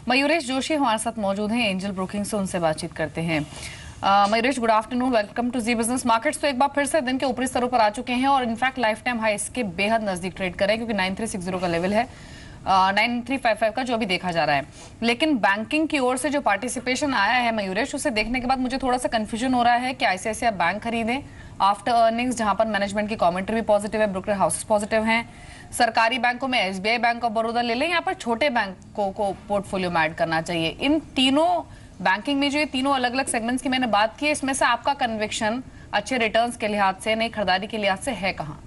मयूरेश जोशी हमारे साथ मौजूद हैं, एंजल ब्रोकिंग से उनसे बातचीत करते हैं। Mayuresh, good afternoon, welcome to ji business. Markets तो एक बार फिर से दिन के ऊपरी स्तरों पर आ चुके हैं और इनफैक्ट लाइफ टाइम हाई इसके बेहद नजदीक ट्रेड कर रहे हैं, क्योंकि 9360 का लेवल है 9355 का जो अभी देखा जा रहा है। लेकिन बैंकिंग की ओर से जो पार्टिसिपेशन आया है मयूरेश, उसे देखने के बाद मुझे थोड़ा सा कंफ्यूजन हो रहा है कि आईसीआईसीआई बैंक खरीदें आफ्टर अर्निंग्स, जहां पर मैनेजमेंट की कमेंट्री भी पॉजिटिव है, ब्रोकर हाउसेस पॉजिटिव हैं। सरकारी बैंकों में एसबीआई, बैंक ऑफ बड़ौदा ले लें, यहाँ पर छोटे बैंकों को पोर्टफोलियो में ऐड करना चाहिए। इन तीनों बैंकिंग में जो ये तीनों अलग अलग सेगमेंट्स की मैंने बात की है, इसमें से आपका कन्विक्शन अच्छे रिटर्न्स के लिहाज से, नई खरीदारी के लिहाज से है कहाँ?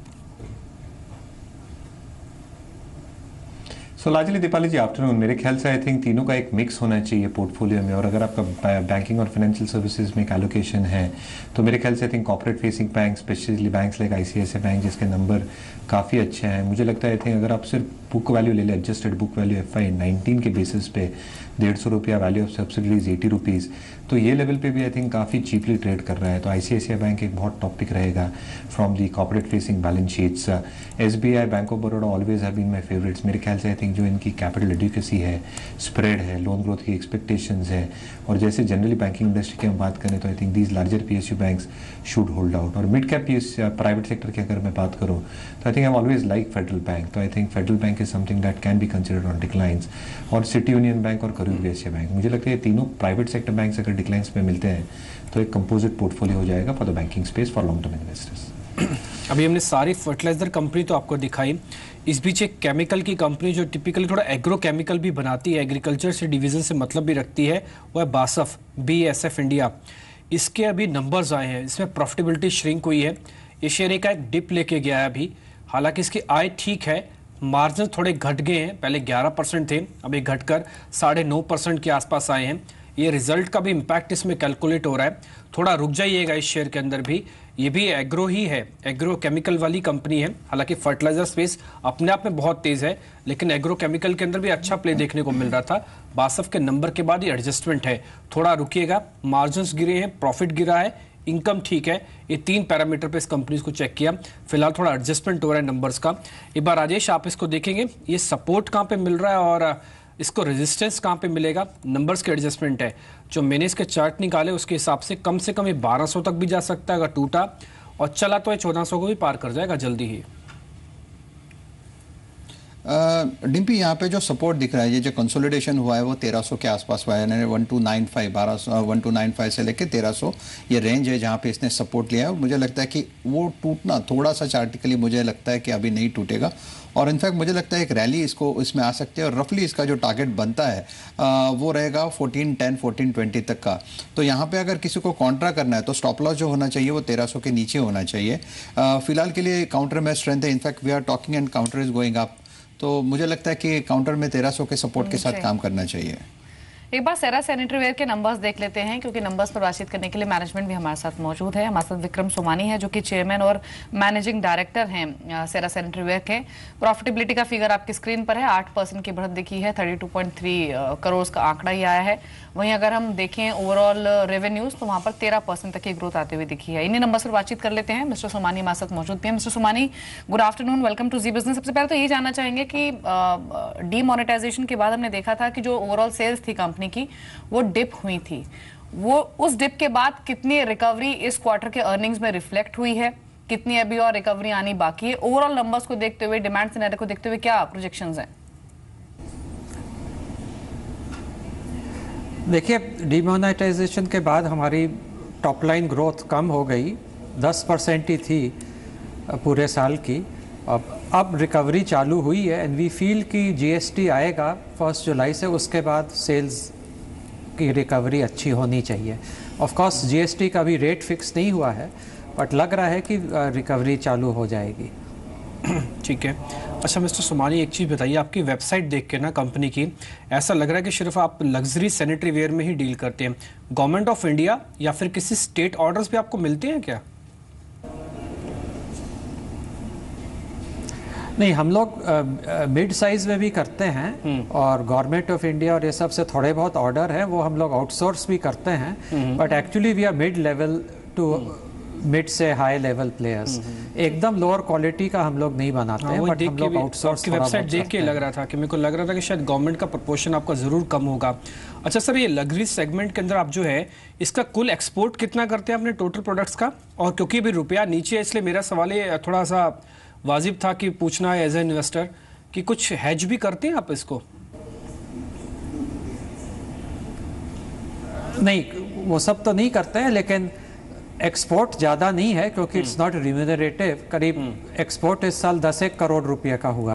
सो लार्जली दीपाली जी, आफ्टरनून। मेरे ख्याल से आई थिंक तीनों का एक मिक्स होना चाहिए पोर्टफोलियो में, और अगर आपका बैंकिंग और फाइनेंशियल सर्विसेज में एक एलोकेशन है तो मेरे ख्याल से I think corporate facing bank, specially banks like ICICI bank जिसके नंबर काफ़ी अच्छे हैं, मुझे लगता है आई थिंक अगर आप सिर्फ बुक वैल्यू ले लें, एडजस्टेड बुक वैल्यू FY19 के बेसिस पे 150 रुपया, वैल्यू ऑफ सब्सिडीज 80 रुपीज़, तो ये लेवल पे भी आई थिंक काफ़ी चीपली ट्रेड कर रहा है। तो आईसीआईसीआई बैंक एक बहुत टॉपिक रहेगा from the corporate facing balance sheets. SBI, bank of Baroda always have been my favourites. मेरे ख्याल से आई थिंक जो इनकी कैपिटल एडिक्वेसी है, स्प्रेड है, लोन ग्रोथ की एक्सपेक्टेशंस है, और जैसे जनरली बैंकिंग इंडस्ट्री की हम बात करें तो I think these larger PSU banks should hold out. और मिड कैप प्राइवेट सेक्टर की अगर मैं बात करूँ तो I think I always like Federal Bank. तो I think Federal Bank is something that can be considered on declines, और City Union Bank और करूर वैश्य बैंक, मुझे लगता है ये तीनों प्राइवेट सेक्टर बैंक्स अगर डिक्लाइंस में मिलते हैं तो एक कंपोजिट पोर्टफोलियो हो जाएगा for the banking space for long term investors. अभी हमने सारी फर्टिलाइजर कंपनी तो आपको दिखाई, इस बीच एक केमिकल की कंपनी जो टिपिकली थोड़ा एग्रो केमिकल भी बनाती है, एग्रीकल्चर से डिवीजन से मतलब भी रखती है, वो है बासफ, BASF इंडिया। इसके अभी नंबर्स आए हैं, इसमें प्रॉफिटेबिलिटी श्रिंक हुई है, ये शेयर का एक डिप लेके गया है अभी। हालांकि इसकी आय ठीक है, मार्जिन थोड़े घट गए हैं, पहले 11% थे, अभी घटकर 9.5% के आसपास आए हैं। ये रिजल्ट का भी इम्पैक्ट इसमें कैलकुलेट हो रहा है, थोड़ा रुक जाइएगा इस शेयर के अंदर भी। ये भी एग्रो ही है, एग्रो केमिकल वाली कंपनी है। हालांकि फर्टिलाइजर स्पेस अपने आप में बहुत तेज है, लेकिन एग्रो केमिकल के अंदर भी अच्छा प्ले देखने को मिल रहा था। बासफ के नंबर के बाद ये एडजस्टमेंट है, थोड़ा रुकिएगा। मार्जिन गिरे हैं, प्रॉफिट गिरा है, इनकम ठीक है, ये 3 पैरामीटर पे इस कंपनी को चेक किया। फिलहाल थोड़ा एडजस्टमेंट हो रहा है नंबर्स का। एक बार राजेश आप इसको देखेंगे, ये सपोर्ट कहाँ पे मिल रहा है और इसको रेजिस्टेंस कहाँ पे मिलेगा? नंबर्स के एडजस्टमेंट है, जो मैंने इसके चार्ट निकाले उसके हिसाब से कम ये 1200 तक भी जा सकता है अगर टूटा, और चला तो ये 1400 को भी पार कर जाएगा जल्दी ही। डिम्पी, यहाँ पे जो सपोर्ट दिख रहा है, ये जो कंसोलिडेशन हुआ है वो 1300 के आसपास हुआ है, 1295 से लेके 1300 ये रेंज है जहाँ पे इसने सपोर्ट लिया है। मुझे लगता है कि वो टूटना थोड़ा सा चार्टिकली मुझे लगता है कि अभी नहीं टूटेगा, और इनफैक्ट मुझे लगता है एक रैली इसको इसमें आ सकती है, और रफली इसका जो टारगेट बनता है वो रहेगा 1410 1420 तक का। तो यहाँ पे अगर किसी को कॉन्ट्रा करना है तो स्टॉप लॉस जो होना चाहिए वो 1300 के नीचे होना चाहिए। फिलहाल के लिए काउंटर में स्ट्रेंथ है, in fact we are talking and counter is going up, तो मुझे लगता है कि काउंटर में 1300 के सपोर्ट के साथ काम करना चाहिए। एक बार सेरा सैनिटरीवेयर के नंबर्स देख लेते हैं, क्योंकि नंबर्स पर बातचीत करने के लिए मैनेजमेंट भी हमारे साथ मौजूद है। हमारे साथ विक्रम सोमानी है जो कि चेयरमैन और मैनेजिंग डायरेक्टर हैं सेरा सैनिटरीवेयर के। प्रॉफिटेबिलिटी का फिगर आपकी स्क्रीन पर है, 8% की बढ़त दिखी है, 32.3 करोड़ का आंकड़ा ही आया है। वहीं अगर हम देखें ओवरऑल रेवेन्यूज तो वहां पर 13% तक की ग्रोथ आते हुए दिखी है। इन्हीं नंबर्स पर बातचीत कर लेते हैं। मिस्टर सोमानी हमारे साथ मौजूद भी हैं। Mister Somani, good afternoon, welcome to ji Business. सबसे पहले तो ये जानना चाहेंगे कि डीमोनेटाइजेशन के बाद हमने देखा था कि जो ओवरऑल सेल्स थी कंपनी की वो डिप हुई थी, वो उस डिप के बाद कितनी रिकवरी इस क्वार्टर के अर्निंग्स में रिफ्लेक्ट हुई है, कितनी अभी और रिकवरी आनी बाकी है? ओवरऑल नंबर्स को देखते हुए, डिमांड सिनेरियो को देखते हुए क्या प्रोजेक्शंस हैं? देखिए, डीमोनेटाइजेशन के बाद हमारी टॉप लाइन ग्रोथ कम हो गई, 10% ही थी पूरे साल की। अब रिकवरी चालू हुई है, एंड वी फील कि GST आएगा 1 जुलाई से, उसके बाद सेल्स की रिकवरी अच्छी होनी चाहिए। ऑफ कोर्स GST का भी रेट फिक्स नहीं हुआ है, बट लग रहा है कि रिकवरी चालू हो जाएगी। ठीक है। अच्छा मिस्टर सोमानी, एक चीज़ बताइए, आपकी वेबसाइट देख के ना कंपनी की ऐसा लग रहा है कि सिर्फ आप लग्जरी सैनिटरी वेयर में ही डील करते हैं। गवर्नमेंट ऑफ इंडिया या फिर किसी स्टेट ऑर्डर्स भी आपको मिलते हैं क्या? नहीं, हम लोग मिड साइज में भी करते हैं, और गवर्नमेंट ऑफ इंडिया और ये सब से थोड़े बहुत ऑर्डर है वो हम लोग आउटसोर्स भी करते हैं, but actually we are mid level to mid से हाई लेवल प्लेयर्स, एकदम लोअर क्वालिटी का हम लोग नहीं बनाते हैं, बट हम लोग आउटसोर्स की वेबसाइट देख के लग रहा था कि मेरे को लग रहा था कि शायद गवर्नमेंट का प्रोपोर्शन आपका ज़रूर कम होगा। अच्छा सर, ये लग्जरी सेगमेंट के अंदर आप जो है इसका कुल एक्सपोर्ट कितना करते हैं अपने टोटल प्रोडक्ट्स का? और क्योंकि अभी रुपया नीचे है इसलिए मेरा सवाल ये थोड़ा सा वाजिब था कि पूछना है एज ए इन्वेस्टर कि कुछ हेज भी करते हैं आप इसको? नहीं, वो सब तो नहीं करते हैं, लेकिन एक्सपोर्ट ज़्यादा नहीं है क्योंकि इट्स नॉट रिम्यूनरेटिव। करीब एक्सपोर्ट इस साल 10 करोड़ रुपए का हुआ।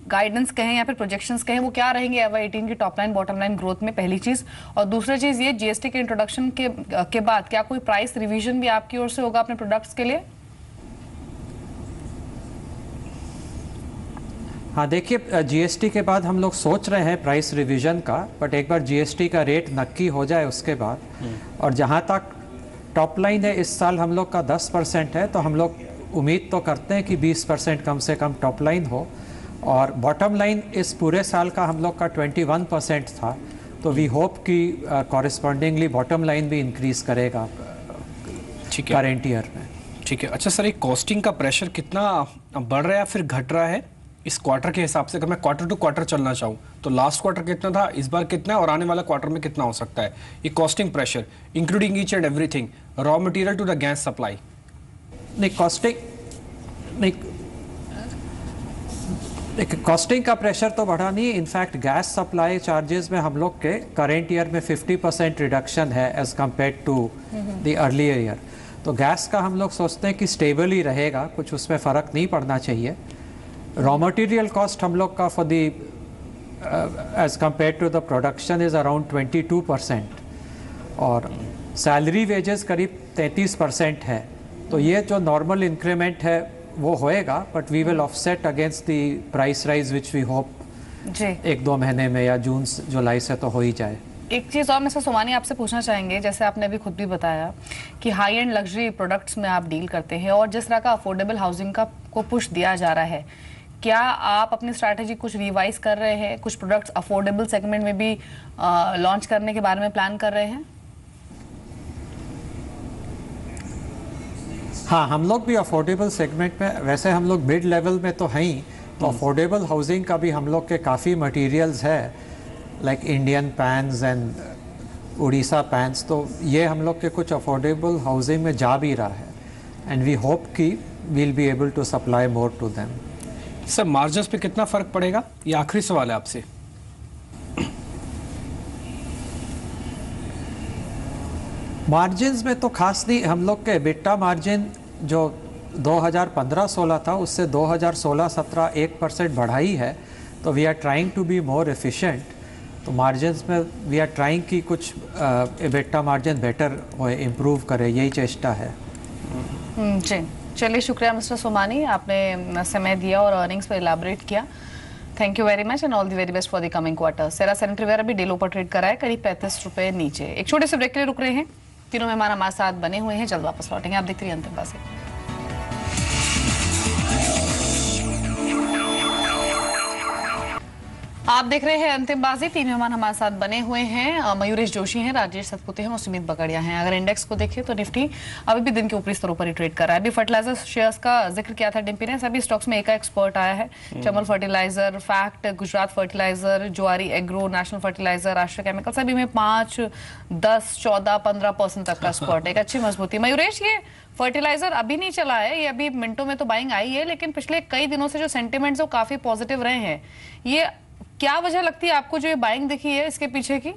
गाइडेंस कहें या फिर प्रोजेक्शंस कहें, वो क्या रहेंगे FY18 की top line bottom line growth में, पहली चीज। और दूसरी चीज ये, GST के इंट्रोडक्शन के बाद क्या कोई प्राइस रिवीजन भी आपकी ओर से होगा अपने प्रोडक्ट्स के लिए? हाँ देखिए, GST के बाद हम लोग सोच रहे हैं प्राइस रिवीजन का, बट एक बार GST का रेट नक्की हो जाए उसके बाद। और जहाँ तक टॉप लाइन है, इस साल हम लोग का 10% है, तो हम लोग उम्मीद तो करते हैं कि 20% कम से कम टॉप लाइन हो। और बॉटम लाइन इस पूरे साल का हम लोग का 21% था, तो वी होप कि कॉरेस्पॉन्डिंगली बॉटम लाइन भी इंक्रीज करेगा करेंट ईयर में। ठीक है। अच्छा सर, एक कॉस्टिंग का प्रेशर कितना बढ़ रहा है फिर घट रहा है इस क्वार्टर के हिसाब से? अगर मैं क्वार्टर टू क्वार्टर चलना चाहूँ तो लास्ट क्वार्टर कितना था, इस बार कितना है, और आने वाला क्वार्टर में कितना हो सकता है ये costing pressure, including each and everything, raw material to the gas supply? नहीं, कॉस्टिंग का प्रेशर तो बढ़ा नहीं। इनफैक्ट गैस सप्लाई चार्जेस में हम लोग के करेंट ईयर में 50% रिडक्शन है as compare to the earlier year. तो गैस का हम लोग सोचते हैं कि स्टेबल ही रहेगा, कुछ उसमें फ़र्क नहीं पड़ना चाहिए। रॉ मटेरियल कॉस्ट हम लोग का for the as compare to the production is around 22%, और सैलरी वेजेस करीब 33% है। तो ये जो नॉर्मल इंक्रीमेंट है वो होएगा, but we will offset against the price rise which we hope एक दो महीने में या जून जुलाई से तो हो ही जाए। एक चीज और मिस्टर सोमानी आपसे पूछना चाहेंगे, जैसे आपने अभी खुद भी बताया कि हाई एंड लग्जरी प्रोडक्ट्स में आप डील करते हैं और जिस तरह का अफोर्डेबल हाउसिंग का को पुश दिया जा रहा है, क्या आप अपनी स्ट्रैटेजी कुछ रिवाइज कर रहे हैं, कुछ प्रोडक्ट्स अफोर्डेबल सेगमेंट में भी लॉन्च करने के बारे में प्लान कर रहे हैं? हाँ, हम लोग भी अफोर्डेबल सेगमेंट में, वैसे हम लोग मिड लेवल में तो हैं ही, तो अफोर्डेबल हाउसिंग का भी हम लोग के काफ़ी मटेरियल्स है, like Indian pans and Orissa pans. तो ये हम लोग के कुछ अफोर्डेबल हाउसिंग में जा भी रहा है, एंड वी होप कि we'll be able to supply more to them. Sir, margins पे कितना फ़र्क पड़ेगा, ये आखिरी सवाल है आपसे। मार्जिन्स में तो खास नहीं, हम लोग के एबिटा मार्जिन जो 2015-16 था उससे 2016-17 1% बढ़ाई है, तो we are trying to be more efficient. तो मार्जिन्स में वी आर ट्राइंग कि कुछ एबिटा मार्जिन बेटर हो, इम्प्रूव करे, यही चेष्टा है। जी, चलिए शुक्रिया मिस्टर सोमानी, आपने समय दिया और अर्निंग्स पर इलाबोरेट किया। Thank you very much and all the very best for the coming quarter. Cera sanitary ware अभी डील ऊपर ट्रेड करा है करीब 35 रुपए नीचे। एक छोटे से ब्रेक के लिए रुक रहे हैं, तीनों मेहमान हमारे साथ बने हुए हैं, जल्द वापस लौटेंगे। आप देखते रहिए अंतिम बाजी। आप देख रहे हैं अंतिम बाजी, तीन मेहमान हमारे साथ बने हुए हैं। मयूरेश जोशी हैं, राजेश सतपुते हैं और सुमित बकड़िया हैं। अगर इंडेक्स को देखें तो निफ्टी अभी भी दिन के ऊपरी स्तरों पर ही ट्रेड कर रहा है। अभी फर्टिलाइजर शेयर्स का जिक्र किया था डिम्पी ने, सभी स्टॉक्स में एक्सपर्ट आया है। चमल फर्टिलाइजर, फैक्ट, गुजरात फर्टिलाइजर, ज्वारी एग्रो, नेशनल फर्टिलाइजर, राष्ट्रीय केमिकल, सभी में 5, 10, 14, 15% तक का स्पॉट, एक अच्छी मजबूती। मयूरेश, ये फर्टिलाइजर अभी नहीं चला है, ये अभी मिनटों में तो बाइंग आई है, लेकिन पिछले कई दिनों से जो सेंटिमेंट्स वो काफी पॉजिटिव रहे हैं। ये क्या वजह लगती है आपको जो ये बाइंग दिखी है इसके पीछे की?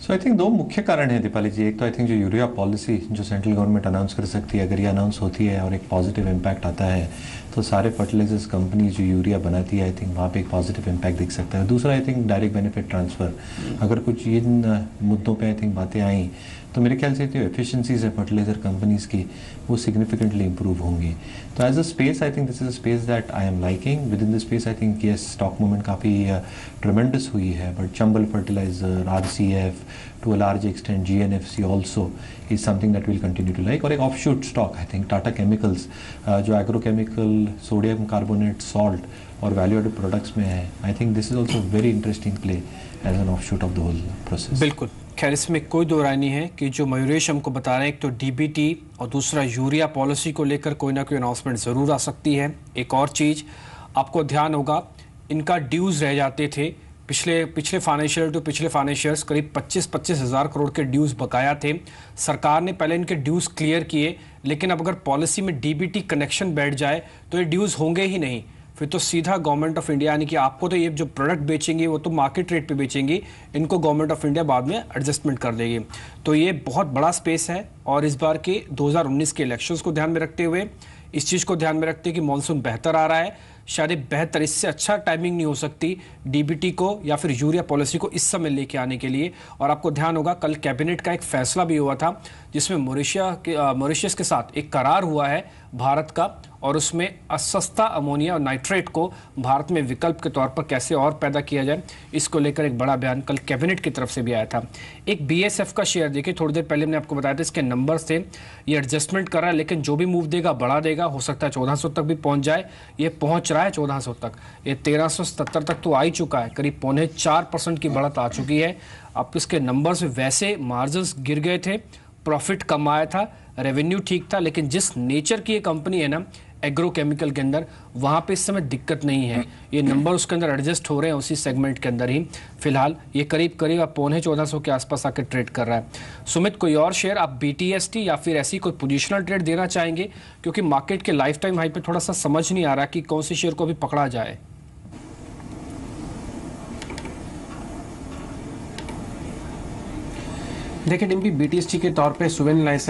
सो आई थिंक दो मुख्य कारण है दीपाली जी। एक तो आई थिंक जो यूरिया पॉलिसी जो सेंट्रल गवर्नमेंट अनाउंस कर सकती है, अगर ये अनाउंस होती है और एक पॉजिटिव इम्पैक्ट आता है तो सारे फर्टिलाइजर्स कंपनी जो यूरिया बनाती है, आई थिंक वहाँ पे एक पॉजिटिव इम्पैक्ट दिख सकता है। दूसरा I think direct benefit transfer, अगर कुछ इन मुद्दों पे आई थिंक बातें आई तो मेरे ख्याल से जो एफिशिएंसीज है फर्टिलाइजर कंपनीज की वो सिग्निफिकेंटली इंप्रूव होंगी। तो as a space I think this is a space that I am liking. Within the space I think ये स्टॉक मूवमेंट काफ़ी ट्रेमेंडस हुई है, but Chambal fertiliser, RCF, to a large extent GNFC also is something that we'll continue to like। और एक offshoot stock I think Tata Chemicals जो agrochemical, sodium carbonate, salt और value added products में है, I think this is also a very interesting play as an offshoot of the whole process। बिल्कुल। खैर इसमें कोई दो राय नहीं है कि जो मयूरेश हमको बता रहे हैं, एक तो डीबीटी और दूसरा यूरिया पॉलिसी को लेकर कोई ना कोई अनाउंसमेंट ज़रूर आ सकती है। एक और चीज़ आपको ध्यान होगा, इनका ड्यूज़ रह जाते थे पिछले फाइनेंशियल टू पिछले फाइनेंशियल्स करीब 25 हज़ार करोड़ के ड्यूज़ बकाया थे। सरकार ने पहले इनके ड्यूज़ क्लियर किए, लेकिन अब अगर पॉलिसी में डीबीटी कनेक्शन बैठ जाए तो ये ड्यूज़ होंगे ही नहीं। फिर तो सीधा गवर्नमेंट ऑफ इंडिया, यानी कि आपको तो ये जो प्रोडक्ट बेचेंगे वो तो मार्केट रेट पे बेचेंगी, इनको गवर्नमेंट ऑफ इंडिया बाद में एडजस्टमेंट कर देगी। तो ये बहुत बड़ा स्पेस है। और इस बार के 2019 के इलेक्शंस को ध्यान में रखते हुए, इस चीज़ को ध्यान में रखते कि मॉनसून बेहतर आ रहा है, शायद बेहतर, इससे अच्छा टाइमिंग नहीं हो सकती डीबीटी को या फिर यूरिया पॉलिसी को इस समय लेके आने के लिए। और आपको ध्यान होगा कल कैबिनेट का एक फैसला भी हुआ था जिसमें मॉरिशस के साथ एक करार हुआ है भारत का, और उसमें सस्ता अमोनिया और नाइट्रेट को भारत में विकल्प के तौर पर कैसे और पैदा किया जाए, इसको लेकर एक बड़ा बयान कल कैबिनेट की तरफ से भी आया था। एक बीएसएफ का शेयर देखिए, थोड़ी देर पहले मैंने आपको बताया था इसके नंबर्स थे, ये एडजस्टमेंट कर रहा है, लेकिन जो भी मूव देगा बढ़ा देगा, हो सकता है 1400 तक भी पहुंच जाए। ये पहुंच रहा है 1400 तक, ये 1370 तक तो आ ही चुका है, करीब 4.25% की बढ़त आ चुकी है। अब इसके नंबर्स वैसे मार्जिन्स गिर गए थे, प्रॉफिट कम आया था, रेवेन्यू ठीक था, लेकिन जिस नेचर की ये कंपनी है ना एग्रोकेमिकल के अंदर, वहाँ पे इस समय दिक्कत नहीं है। ये नंबर उसके अंदर एडजस्ट हो रहे हैं उसी सेगमेंट के अंदर ही। फिलहाल ये करीब 1400 के आसपास आकर ट्रेड कर रहा है। सुमित, कोई और शेयर आप बीटीएसटी या फिर ऐसी कोई पोजिशनल ट्रेड देना चाहेंगे, क्योंकि मार्केट के लाइफ टाइम हाई पे थोड़ा सा समझ नहीं आ रहा कि कौन सी शेयर को अभी पकड़ा जाए। देखिए डिम्पी, बीटीएसटी के तौर पे सुवेन लाइफ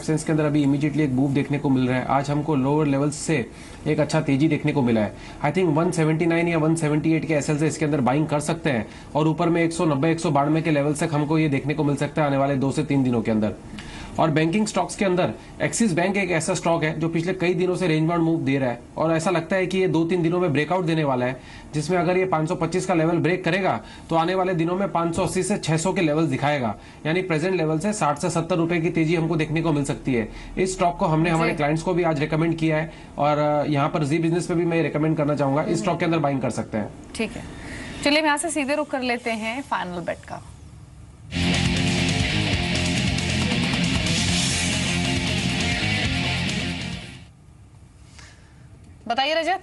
साइंस के अंदर अभी इमीडिएटली एक मूव देखने को मिल रहा है। आज हमको लोअर लेवल्स से एक अच्छा तेजी देखने को मिला है। आई थिंक 179 या 178 के एसएल से इसके अंदर बाइंग कर सकते हैं, और ऊपर में 190-192 के लेवल तक हमको ये देखने को मिल सकता है आने वाले 2 से 3 दिनों के अंदर। और बैंकिंग स्टॉक्स के अंदर एक्सिस बैंक एक ऐसा स्टॉक है जो पिछले कई दिनों से रेंज बाउंड मूव दे रहा है, और ऐसा लगता है कि ये 2-3 दिनों में ब्रेकआउट देने वाला है, जिसमें अगर ये 525 का लेवल ब्रेक करेगा तो आने वाले दिनों में 580 से 600 के लेवल दिखाएगा, यानी प्रेजेंट लेवल से 60 से 70 रुपए की तेजी हमको देखने को मिल सकती है। इस स्टॉक को हमने हमारे क्लाइंट्स को भी आज रिकमेंड किया है, और यहाँ पर जी बिजनेस पे भी मैं रिकमेंड करना चाहूंगा, इस स्टॉक के अंदर बाइंग कर सकते हैं। ठीक है, चलिए हम यहाँ से सीधे रुक कर लेते हैं फाइनल बेट का। बताइए रजत।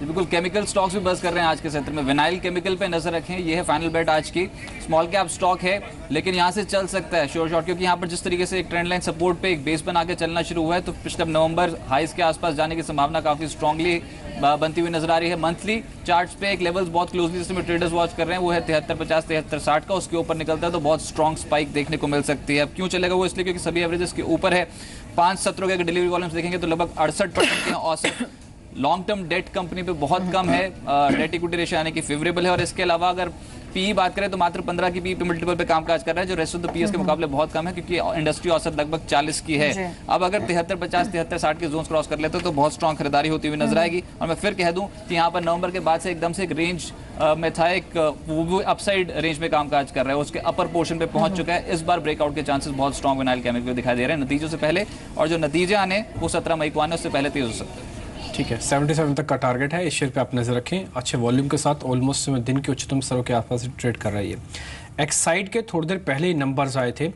बिल्कुल, केमिकल स्टॉक्स भी बस कर रहे हैं आज के सत्र में। विनाइल केमिकल पे नजर रखें, ये है फाइनल बेट आज की। स्मॉल कैप स्टॉक है, लेकिन यहाँ से चल सकता है श्योर शॉट, क्योंकि यहाँ पर जिस तरीके से एक ट्रेंड लाइन सपोर्ट पे एक बेस बना के चलना शुरू हुआ है, तो पिछले नवंबर हाइस के आसपास जाने की संभावना काफी स्ट्रांगली बनती हुई नजर आ रही है। मंथली चार्ट्स पे एक लेवल्स बहुत क्लोजली जिसमें ट्रेडर्स वॉच कर रहे हैं, वो है 73.50 73.60 का। उसके ऊपर निकलता है तो बहुत स्ट्रॉन्ग स्पाइक देखने को मिल सकती है। अब क्यों चलेगा वो, इसलिए क्योंकि सभी एवरेजेस के ऊपर है। 5 सत्रों के डिलीवरी वॉल्यूम्स देखेंगे तो लगभग 68% के औसत लॉन्ग टर्म डेट कंपनी पे बहुत कम है, डेट इक्विटी रेशियो यानी कि फेवरेबल है। और इसके अलावा अगर पीई बात करें तो मात्र 15 की पीई पे मल्टीपल पे कामकाज कर रहा है, जो रेस्ट ऑफ द पीएस के मुकाबले बहुत कम है, क्योंकि इंडस्ट्री औसत लगभग 40 की है। अब अगर 73-50 73-60 के जोन्स क्रॉस कर लेते तो बहुत स्ट्रॉन्ग खरीदारी होती हुई नजर आएगी। और मैं फिर कह दूं कि यहाँ पर नवंबर के बाद से एकदम से एक रेंज में था, एक वो अपसाइड रेंज में कामकाज कर रहा है, उसके अपर पोर्शन पे पहुंच चुका है। इस बार ब्रेकआउट के चांसेस बहुत स्ट्रॉन्ग विनाइल केमिकल दिखाई दे रहे हैं नतीजों से पहले, और जो नतीजे आने वो 17 मई को आने, उससे पहले तेज हो सकते हैं। ठीक है, 77 तक का टारगेट है। इस शेयर पे आप नजर रखें, अच्छे वॉल्यूम के साथ ऑलमोस्ट दिन के उच्चतम स्तरों के आसपास ट्रेड कर रही है। एक्साइड के थोड़ी देर पहले ही नंबर्स आए थे,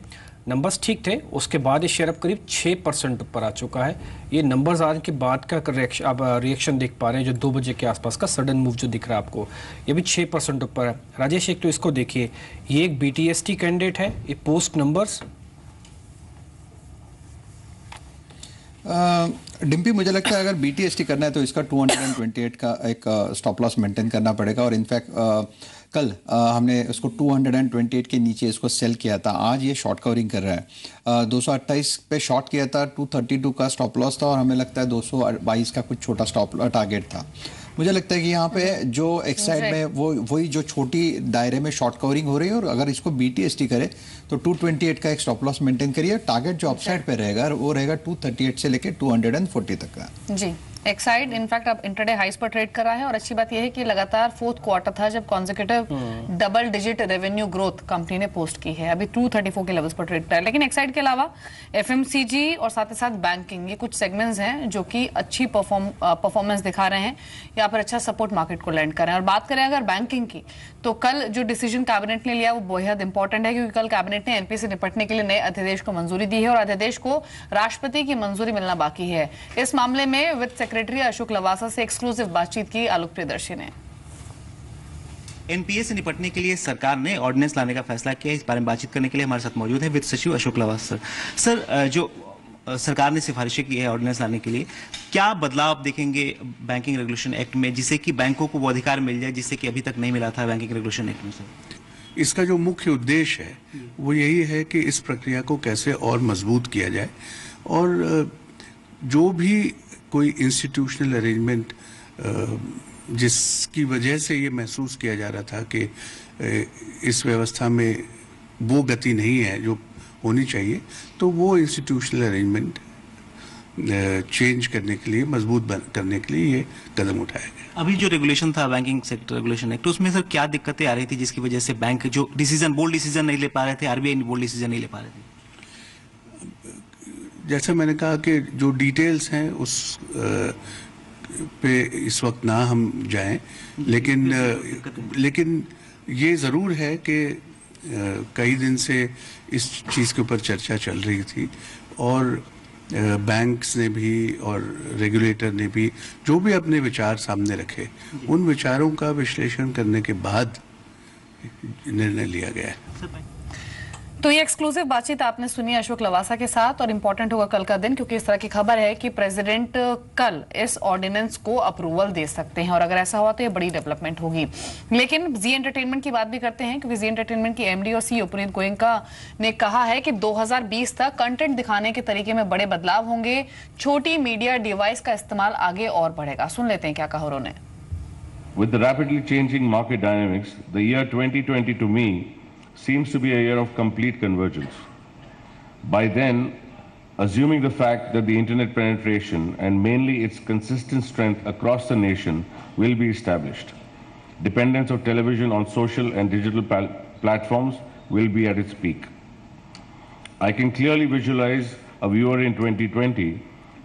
नंबर्स ठीक थे, उसके बाद ये शेयर अब करीब 6% ऊपर आ चुका है। ये नंबर्स आने के बाद का रिएक्शन देख पा रहे हैं, जो 2 बजे के आसपास का सडन मूव जो दिख रहा है आपको, ये भी 6% ऊपर है। राजेश, एक तो इसको देखिए, ये एक बीटीएसटी कैंडिडेट है, ये पोस्ट नंबर्स। डिम्पी, मुझे लगता है अगर बीटीएसटी करना है तो इसका 228 का एक स्टॉप लॉस मेंटेन करना पड़ेगा। और इनफैक्ट कल हमने उसको 228 के नीचे इसको सेल किया था, आज ये शॉर्ट कवरिंग कर रहा है। 228 पे शॉर्ट किया था, 232 का स्टॉप लॉस था, और हमें लगता है 222 का कुछ छोटा स्टॉप टारगेट था। मुझे लगता है कि यहाँ पे जो एक्साइड में वही जो छोटी दायरे में शॉर्ट कवरिंग हो रही है, और अगर इसको बीटीएसटी करे तो 228 का एक स्टॉप लॉस मेंटेन करिए। टारगेट जो अपसाइड पे रहेगा वो रहेगा 238 से लेके 240 तक का। जी, एक्साइड इनफैक्ट अब इंटरडे हाइस पर ट्रेड कर रहा है और अच्छी बात यह है कि लगातार फोर्थ क्वार्टर था जब consecutive double digit revenue growth company ने पोस्ट की है। अभी 234 के लेवल्स पर ट्रेड कर रहा है। लेकिन एक्साइड के अलावा एफएमसीजी और साथ ही साथ बैंकिंग, ये कुछ सेगमेंट्स हैं जो कि अच्छी परफॉर्मेंस दिखा रहे हैं, यहाँ पर अच्छा सपोर्ट मार्केट को लैंड कर रहे हैं। और बात करें अगर बैंकिंग की, तो कल जो डिसीजन कैबिनेट ने लिया वो बेहद इंपॉर्टेंट है, क्योंकि कल कैबिनेट ने एनपीए से निपटने के लिए नए अध्यादेश को मंजूरी दी है और अध्यादेश को राष्ट्रपति की मंजूरी मिलना बाकी है। इस मामले में वित्त सेक्रेटरी अशोक लवासा से एक्सक्लूसिव बातचीत की आलोक प्रियदर्शी ने। एनपीए से निपटने के लिए सरकार ने ऑर्डिनेंस लाने का फैसला किया। इस बारे में बातचीत करने के लिए हमारे साथ मौजूद है वित्त सचिव अशोक लवासा। सर, जो सरकार ने सिफारिशें की है ऑर्डिनेंस लाने के लिए, क्या बदलाव आप देखेंगे बैंकिंग रेगुलेशन एक्ट में, जिससे कि बैंकों को वो अधिकार मिल जाए जिससे कि अभी तक नहीं मिला था बैंकिंग रेगुलेशन एक्ट में? सर, इसका जो मुख्य उद्देश्य है वो यही है कि इस प्रक्रिया को कैसे और मजबूत किया जाए और जो भी कोई इंस्टीट्यूशनल अरेंजमेंट जिसकी वजह से ये महसूस किया जा रहा था कि इस व्यवस्था में वो गति नहीं है जो होनी चाहिए, तो वो इंस्टीट्यूशनल अरेंजमेंट चेंज करने के लिए, मजबूत करने के लिए ये कदम उठाया गया। अभी जो रेगुलेशन था बैंकिंग सेक्टर रेगुलेशन एक्ट, उसमें सर क्या दिक्कतें आ रही थी जिसकी वजह से बैंक जो बोल्ड डिसीजन नहीं ले पा रहे थे, आरबीआई बोल्ड डिसीजन नहीं ले पा रहे थे? जैसे मैंने कहा कि जो डिटेल्स हैं उस पे इस वक्त ना हम जाएं, लेकिन ये ज़रूर है कि कई दिन से इस चीज़ के ऊपर चर्चा चल रही थी और बैंक्स ने भी और रेगुलेटर ने भी जो भी अपने विचार सामने रखे, उन विचारों का विश्लेषण करने के बाद निर्णय लिया गया है। तो ये एक्सक्लूसिव बातचीत आपने सुनी अशोक लवासा के साथ और इंपॉर्टेंट होगा कल का दिन, क्योंकि इस तरह की खबर है कि प्रेसिडेंट कल इस ऑर्डिनेंस को अप्रूवल दे सकते हैं और अगर ऐसा हुआ तो ये बड़ी डेवलपमेंट होगी। लेकिन जी एंटरटेनमेंट की बात भी करते हैं, क्योंकि जी एंटरटेनमेंट की एमडी और सीईओ पुनीत गोयनका ने कहा है कि 2020 तक कंटेंट दिखाने के तरीके में बड़े बदलाव होंगे, छोटी मीडिया डिवाइस का इस्तेमाल आगे और बढ़ेगा। सुन लेते हैं क्या कहा उन्होंने। With the rapidly changing market dynamics, the year 2020 to me seems to be a year of complete convergence. By then, assuming the fact that the internet penetration and mainly its consistent strength across the nation will be established, dependence of television on social and digital platforms will be at its peak. I can clearly visualize a viewer in 2020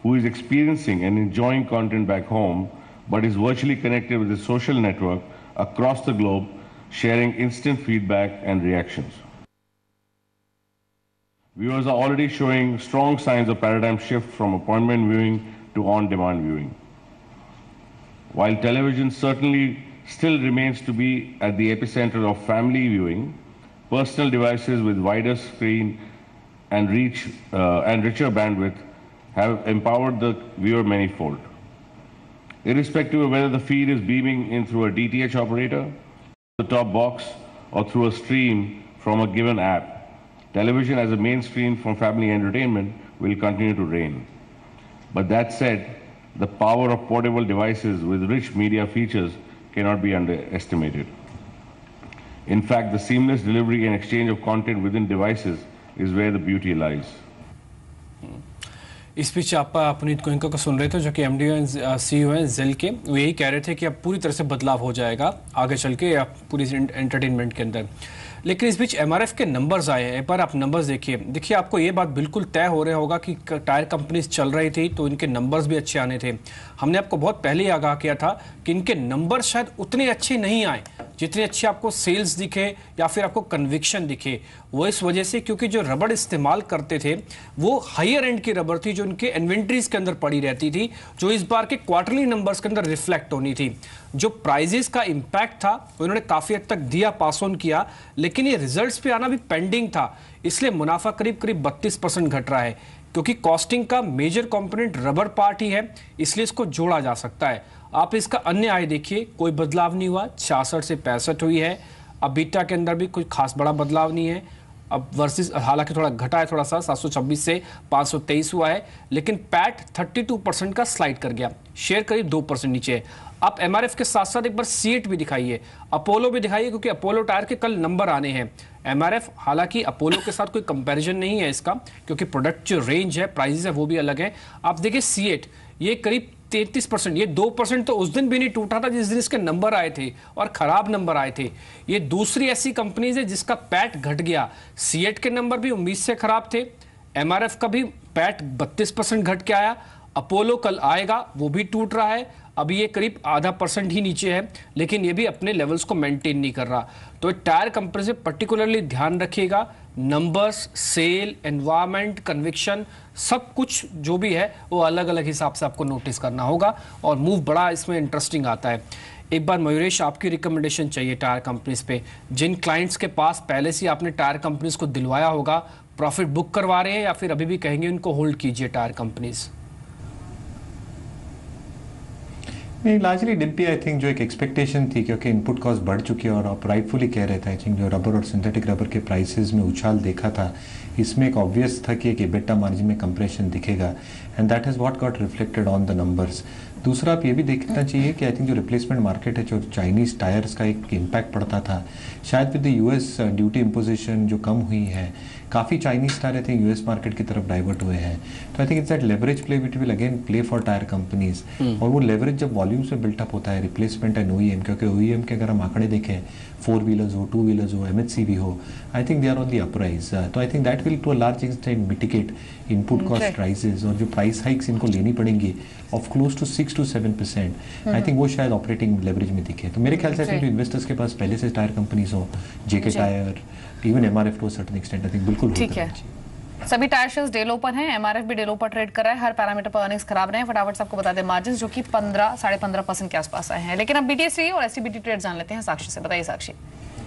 who is experiencing and enjoying content back home but is virtually connected with a social network across the globe, sharing instant feedback and reactions. Viewers are already showing strong signs of paradigm shift from appointment viewing to on-demand viewing. While television certainly still remains to be at the epicenter of family viewing, personal devices with wider screen and reach and richer bandwidth have empowered the viewer manifold. Irrespective of whether the feed is beaming in through a DTH operator, the top box, or through a stream from a given app, television as a main screen for family entertainment will continue to reign. But that said, the power of portable devices with rich media features cannot be underestimated. In fact, the seamless delivery and exchange of content within devices is where the beauty lies. इस बीच आप पुनीत गोयनका को सुन रहे थे, जो कि MD and CEO हैं jail के। वो यही कह रहे थे कि अब पूरी तरह से बदलाव हो जाएगा आगे चल के पूरी एंटरटेनमेंट के अंदर। लेकिन इस बीच एमआरएफ के नंबर्स आए हैं। एक बार आप नंबर्स देखिए आपको ये बात बिल्कुल तय हो रहा होगा कि टायर कंपनीज चल रही थी तो इनके नंबर्स भी अच्छे आने थे। हमने आपको बहुत पहले ही आगाह किया था कि इनके नंबर शायद उतने अच्छे नहीं आए जितने अच्छे आपको सेल्स दिखे या फिर आपको कन्विक्शन दिखे। वो इस वजह से क्योंकि जो रबड़ इस्तेमाल करते थे वो हायर एंड की रबड़ थी, जो उनके इन्वेंट्रीज के अंदर पड़ी रहती थी, जो इस बार के क्वार्टरली नंबर्स के अंदर रिफ्लेक्ट होनी थी। जो प्राइजेस का इंपैक्ट था उन्होंने काफी हद तक दिया, पास ऑन किया, लेकिन ये रिजल्ट्स पे आना भी पेंडिंग था। इसलिए मुनाफा करीब 32% घट रहा है, क्योंकि कॉस्टिंग का मेजर कंपोनेंट रबर पार्ट ही है, इसलिए इसको जोड़ा जा सकता है। आप इसका अन्य आय देखिए, कोई बदलाव नहीं हुआ, 66 से 65 हुई है। अब बीटा के अंदर भी कोई खास बड़ा बदलाव नहीं है। अब वर्सेस हालांकि थोड़ा घटा है, थोड़ा सा 726 से 523 हुआ है, लेकिन पैट 32% का स्लाइड कर गया, शेयर करीब 2% नीचे है। आप एमआरएफ के साथ साथ एक बार सीएट भी दिखाइए, अपोलो भी दिखाइए, क्योंकि अपोलो टायर के कल नंबर आने हैं। एमआरएफ हालांकि अपोलो के साथ कोई कंपैरिजन नहीं है इसका, क्योंकि प्रोडक्ट जो रेंज है, प्राइसेस है, वो भी अलग है। आप देखिए सीएट, ये करीब 33%। ये 2% तो उस दिन भी नहीं टूटा था जिस दिन इसके नंबर आए थे, और खराब नंबर आए थे। ये दूसरी ऐसी कंपनीज है जिसका पैट घट गया। सीएट के नंबर भी उम्मीद से खराब थे, एमआरएफ का भी पैट 32% घट के आया, अपोलो कल आएगा वो भी टूट रहा है, अभी ये करीब ½ % ही नीचे है, लेकिन ये भी अपने लेवल्स को मेंटेन नहीं कर रहा। तो टायर कंपनी से पर्टिकुलरली ध्यान रखिएगा, नंबर्स, सेल, एनवायरमेंट, कन्विक्शन, सब कुछ जो भी है वो अलग अलग हिसाब से आपको नोटिस करना होगा, और मूव बड़ा इसमें इंटरेस्टिंग आता है। एक बार मयूरेश आपकी रिकमेंडेशन चाहिए टायर कंपनीज पे। जिन क्लाइंट्स के पास पहले से आपने टायर कंपनीज को दिलवाया होगा, प्रॉफिट बुक करवा रहे हैं या फिर अभी भी कहेंगे उनको होल्ड कीजिए टायर कंपनीज? नहीं, लार्जली डिब्बी आई थिंक जो एक एक्सपेक्टेशन थी, क्योंकि इनपुट कॉस्ट बढ़ चुकी है और आप राइटफुली कह रहे थे, आई थिंक जो रबर और सिंथेटिक रबर के प्राइसेस में उछाल देखा था, इसमें एक ऑब्वियस था कि एक EBITDA मार्जिन में कंप्रेशन दिखेगा, and that is what got reflected on the numbers. दूसरा आप ये भी देखना चाहिए कि आई थिंक जो रिप्लेसमेंट मार्केट है, जो चाइनीज टायर्स का एक इम्पैक्ट पड़ता था, शायद with the US duty imposition जो कम हुई है, काफ़ी Chinese tyre I think US market की तरफ डाइवर्ट हुए हैं। तो I think it's that leverage play which will again play for tyre companies, और वो लेवरेज जब वॉल्यूम्स में बिल्टअप होता है, रिप्लेसमेंट एंड OEM, क्योंकि OEM के अगर हम आंकड़े देखें, 4 व्हीलर्स हो, 2 व्हीलर्स हो, MHCV हो, I think they are on the uprise. तो I think that will to a large extent mitigate input cost rises, और जो प्राइस हाइक्स इनको लेनी पड़ेंगी of close to 6 to 7%, I think वो शायद ऑपरेटिंग लेवरेज में दिखे। तो मेरे ख्याल से जो इन्वेस्टर्स के पास पहले से टायर कंपनीज हो, JK tyre, even MRF to a certain extent, I think बिल्कुल ठीक है। सभी टायर शेयर्स डे लो पर हैं, MRF भी डे लो पर ट्रेड कर रहा है, हर पैरामीटर पर अर्निंग्स खराब रहे हैं। फटाफट से आपको बता दें मार्जिन जो कि 15-15.5% के आसपास आए हैं। लेकिन अब BTC और SCBT ट्रेड जान लेते हैं साक्षी से। बताइए साक्षी।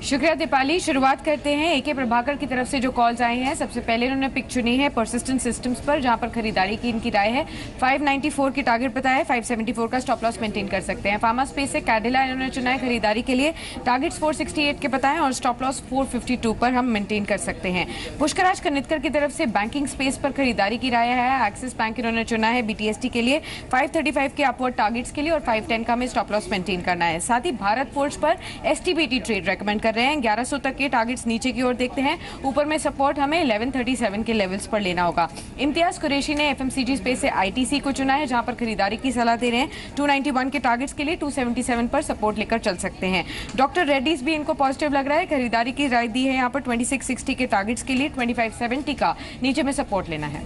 शुक्रिया दीपाली। शुरुआत करते हैं AK प्रभाकर की तरफ से जो कॉल्स आए हैं। सबसे पहले इन्होंने पिक चुनी है परसिस्टेंट सिस्टम्स पर, जहां पर खरीदारी की इनकी राय है। 594 की टारगेट बताया है, 574 का स्टॉप लॉस मेंटेन कर सकते हैं। फार्मा स्पेस से कैडिला इन्होंने चुना है खरीदारी के लिए, टारगेट्स 468 के बताएं और स्टॉप लॉस 452 पर हम मेंटेन कर सकते हैं। पुष्कराज कनितकर की तरफ से बैंकिंग स्पेस पर खरीदारी की राय है। एक्सिस बैंक इन्होंने चुना है BTST के लिए, 535 के अपवर्ड टारगेट्स के लिए और 510 का में स्टॉप लॉस मेंटेन करना है। साथ ही भारत फोर्ज पर STBT ट्रेड रेकमेंड कर रहे हैं। 1100 तक के टारगेट्स नीचे की ओर देखते हैं, ऊपर में सपोर्ट हमें 1137 के लेवल्स पर लेना होगा। इम्तियाज कुरैशी ने FMCG स्पेस से ITC को चुना है, जहां पर खरीदारी की सलाह दे रहे हैं। 291 के टारगेट्स के लिए 277 पर सपोर्ट लेकर चल सकते हैं। डॉक्टर रेड्डीज भी इनको पॉजिटिव लग रहा है, खरीदारी की राय दी है यहाँ पर 2660 के टारगेट्स के लिए, 2570 का नीचे में सपोर्ट लेना है।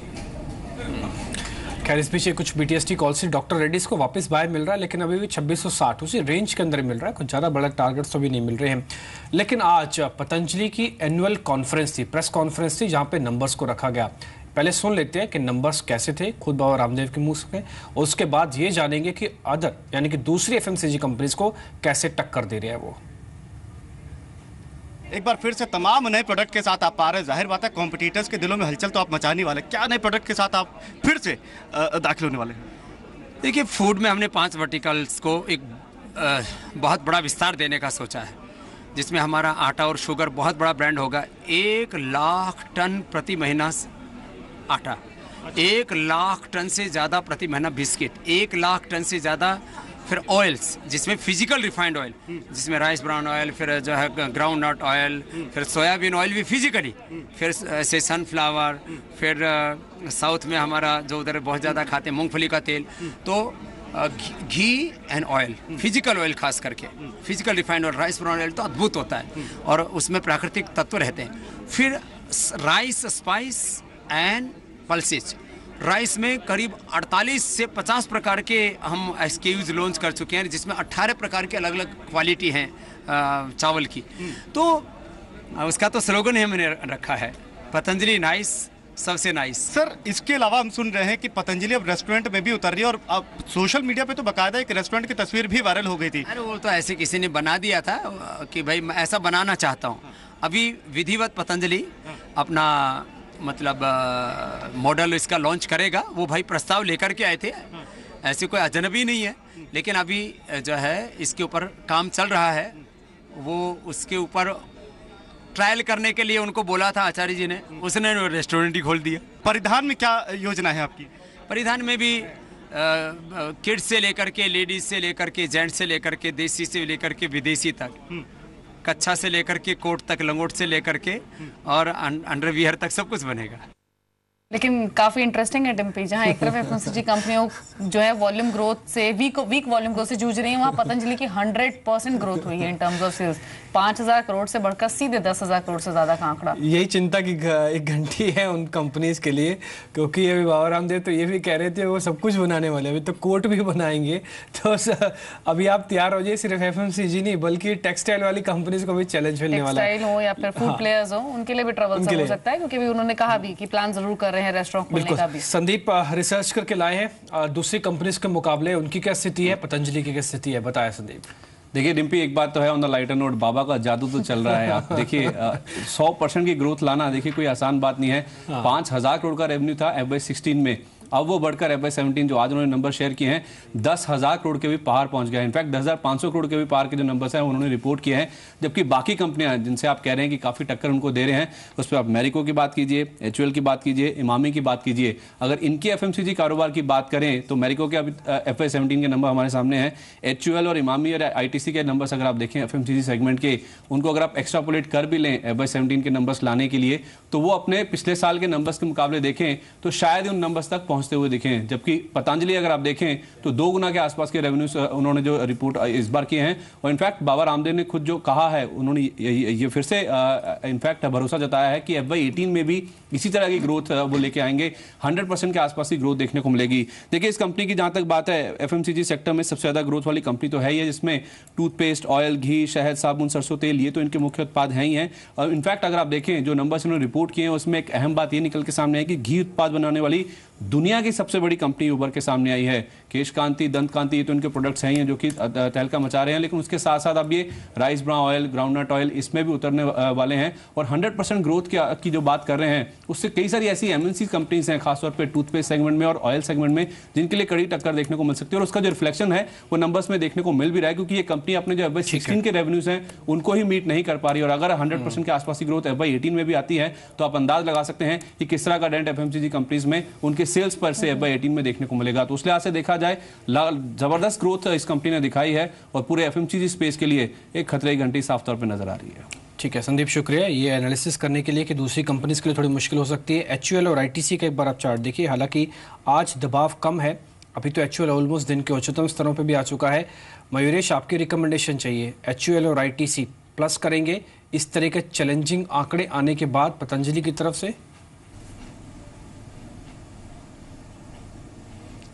खैर इस पीछे कुछ BTST कॉल से डॉक्टर रेड्डीज को वापस बाय मिल रहा है, लेकिन अभी भी 2660 उसी रेंज के अंदर मिल रहा है, कुछ ज़्यादा बड़ा टारगेट्स तो भी नहीं मिल रहे हैं। लेकिन आज पतंजलि की एनुअल कॉन्फ्रेंस थी, प्रेस कॉन्फ्रेंस थी, जहां पे नंबर्स को रखा गया। पहले सुन लेते हैं कि नंबर्स कैसे थे खुद बाबा रामदेव के मुंह से, और उसके बाद ये जानेंगे कि अदर यानी कि दूसरी FMCG कंपनीज को कैसे टक्कर दे रहे हैं वो। एक बार फिर से तमाम नए प्रोडक्ट के साथ आप आ रहे हैं, जाहिर बात है कॉम्पिटिटर्स के दिलों में हलचल तो आप मचाने वाले। क्या नए प्रोडक्ट के साथ आप फिर से दाखिल होने वाले हैं? देखिए, फूड में हमने 5 वर्टिकल्स को एक बहुत बड़ा विस्तार देने का सोचा है, जिसमें हमारा आटा और शुगर बहुत बड़ा ब्रांड होगा। 1 लाख टन प्रति महीना आटा, 1 लाख टन से ज़्यादा प्रति महीना बिस्किट, 1 लाख टन से ज़्यादा फिर ऑयल्स, जिसमें फिजिकल रिफाइंड ऑयल, जिसमें राइस ब्राउन ऑयल, फिर जो है ग्राउंड नट ऑयल, फिर सोयाबीन ऑयल भी फिजिकली, फिर ऐसे सनफ्लावर, फिर साउथ में हमारा जो उधर बहुत ज़्यादा खाते हैं मूंगफली का तेल, तो घी एंड ऑयल, फिजिकल ऑयल खास करके, physical refined oil, rice brown oil तो अद्भुत होता है और उसमें प्राकृतिक तत्व रहते हैं। फिर rice, spice and pulses, rice में करीब 48 से 50 प्रकार के हम SKUs लॉन्च कर चुके हैं, जिसमें 18 प्रकार के अलग अलग क्वालिटी हैं चावल की। तो उसका तो स्लोगन ही हमने रखा है, पतंजलि नाइस, सबसे नाइस। सर, इसके अलावा हम सुन रहे हैं कि पतंजलि अब रेस्टोरेंट में भी उतर रही है, और अब सोशल मीडिया पे तो बाकायदा एक रेस्टोरेंट की तस्वीर भी वायरल हो गई थी। अरे वो तो ऐसे किसी ने बना दिया था कि भाई मैं ऐसा बनाना चाहता हूँ। अभी विधिवत पतंजलि अपना मतलब मॉडल इसका लॉन्च करेगा। वो भाई प्रस्ताव लेकर के आए थे, ऐसे कोई अजनबी नहीं है, लेकिन अभी जो है इसके ऊपर काम चल रहा है। वो उसके ऊपर ट्रायल करने के लिए उनको बोला था आचार्य जी ने, उसने रेस्टोरेंट ही खोल दिया। परिधान में क्या योजना है आपकी? परिधान में भी किड्स से लेकर के, लेडीज से लेकर के, जेंट्स से लेकर के, देसी से लेकर के विदेशी तक, कच्छा से लेकर के कोट तक, लंगोट से लेकर के और अंडरवियर तक सब कुछ बनेगा। लेकिन काफी इंटरेस्टिंग है डिम्पी, जहां एक तरफ एफएमसीजी कंपनियों जो है वॉल्यूम ग्रोथ से वीक वॉल्यूम ग्रोथ से जूझ रही है, वहां पतंजलि की 100% ग्रोथ हुई है in terms of sales. 5,000 crore से बढ़कर सीधे 10,000 करोड़ से ज्यादा का आंकड़ा। यही चिंता की एक घंटी है उन कंपनीज के लिए, क्योंकि अभी बाबा रामदेव तो ये भी कह रहे थे वो सब कुछ बनाने वाले, अभी तो कोर्ट भी बनाएंगे। तो अभी आप तैयार हो जाइए, सिर्फ एफएमसीजी नहीं बल्कि टेक्सटाइल वाली कंपनीज को भी चैलेंज मिलने वाला है। टेक्सटाइल हो या फिर फूड प्लेयर्स हो, उनके लिए भी ट्रबल हो सकता है, क्योंकि उन्होंने कहा भी कि प्लान जरूर कर रहे हैं रेस्टोरेंट खोलने का भी। संदीप रिसर्च करके लाए हैं दूसरी कंपनीज के मुकाबले, उनकी क्या स्थिति है, पतंजलि की क्या स्थिति है, बताया संदीप। देखिए डिम्पी, एक बात तो है ऑन द लाइटर नोट, बाबा का जादू तो चल रहा है। आप देखिए 100% की ग्रोथ लाना देखिए कोई आसान बात नहीं है। 5,000 करोड़ का रेवेन्यू था FY16 में, अब वो बढ़कर FY17 जो आज उन्होंने नंबर शेयर किए हैं 10,000 करोड़ के भी पार पहुंच गया है। इनफैक्ट 10,500 करोड़ के भी पार के जो नंबर्स हैं उन्होंने रिपोर्ट किए हैं। जबकि बाकी कंपनियां जिनसे आप कह रहे हैं कि काफी टक्कर उनको दे रहे हैं, उस पर आप मैरिको की बात कीजिए, HUL की बात कीजिए, इमामी की बात कीजिए। अगर इनके FMCG कारोबार की बात करें तो मैरिको के अभी FY17 के नंबर हमारे सामने हैं। HUL और इमामी और ITC के नंबर्स अगर आप देखें FMCG सेगमेंट के, उनको अगर आप एक्स्ट्रापोलेट कर भी लें FY17 के नंबर्स लाने के लिए, तो वो अपने पिछले साल के नंबर्स के मुकाबले देखें तो शायद उन नंबर्स तक पहुंचते हुए दिखें। जबकि पतंजलि अगर आप देखें तो 2 गुना के आसपास के रेवेन्यू उन्होंने जो रिपोर्ट इस बार किए हैं। और इनफैक्ट बाबा रामदेव ने खुद जो कहा है, उन्होंने ये फिर से इनफैक्ट भरोसा जताया है कि FY18 में भी इसी तरह की ग्रोथ वो लेके आएंगे, 100% के आसपास की ग्रोथ देखने को मिलेगी। देखिए इस कंपनी की जहां तक बात है, FMCG सेक्टर में सबसे ज्यादा ग्रोथ वाली कंपनी तो है ही है, जिसमें टूथपेस्ट, ऑयल, घी, शहद, साबुन, सरसों तेल, ये तो इनके मुख्य उत्पाद हैं ही हैं। और इनफैक्ट अगर आप देखें जो नंबर्स इन्होंने रिपोर्ट किए हैं उसमें एक अहम बात ये निकल के सामने है कि घी उत्पाद बनाने वाली दुनिया की सबसे बड़ी कंपनी उभर के सामने आई है। केश कांति, दंत कांति, ये तो इनके प्रोडक्ट्स हैं ही हैं जो कि तहलका मचा रहे हैं, लेकिन उसके साथ साथ अब ये rice bran oil, groundnut oil, इसमें भी उतरने वाले हैं। और 100% ग्रोथ की जो बात कर रहे हैं उससे कई सारी ऐसी MNC कंपनीज हैं, खासतौर पर टूथपेस्ट सेगमेंट में और ऑयल सेगमेंट में, जिनके लिए कड़ी टक्कर देखने को मिल सकती है। और उसका जो रिफ्लेक्शन है वो नंबर्स में देखने को मिल भी रहा है, क्योंकि ये कंपनी अपने जो FY16 के रेवेन्यूज हैं उनको ही मीट नहीं कर पा रही। और अगर 100% के आसपास की ग्रोथ FY18 में भी आती है तो आप अंदाज लगा सकते हैं कि किस तरह का डेंट FMCG कंपनीज में उनके सेल्स पर से FY18 में देखने को मिलेगा। तो उस लिहाज से देखा जाए जबरदस्त ग्रोथ इस कंपनी ने दिखाई है और पूरे FMCG स्पेस के लिए एक खतरे की घंटी साफ तौर पर नजर आ रही है। ठीक है संदीप, शुक्रिया ये एनालिसिस करने के लिए कि दूसरी कंपनीज के लिए थोड़ी मुश्किल हो सकती है। HUL और ITC का एक बार आप चार्ट देखिए, हालांकि आज दबाव कम है, अभी तो HUL ऑलमोस्ट दिन के उच्चतम स्तरों पे भी आ चुका है। मयूरेश, आपकी रिकमेंडेशन चाहिए, HUL और ITC प्लस करेंगे इस तरह के चैलेंजिंग आंकड़े आने के बाद पतंजलि की तरफ से?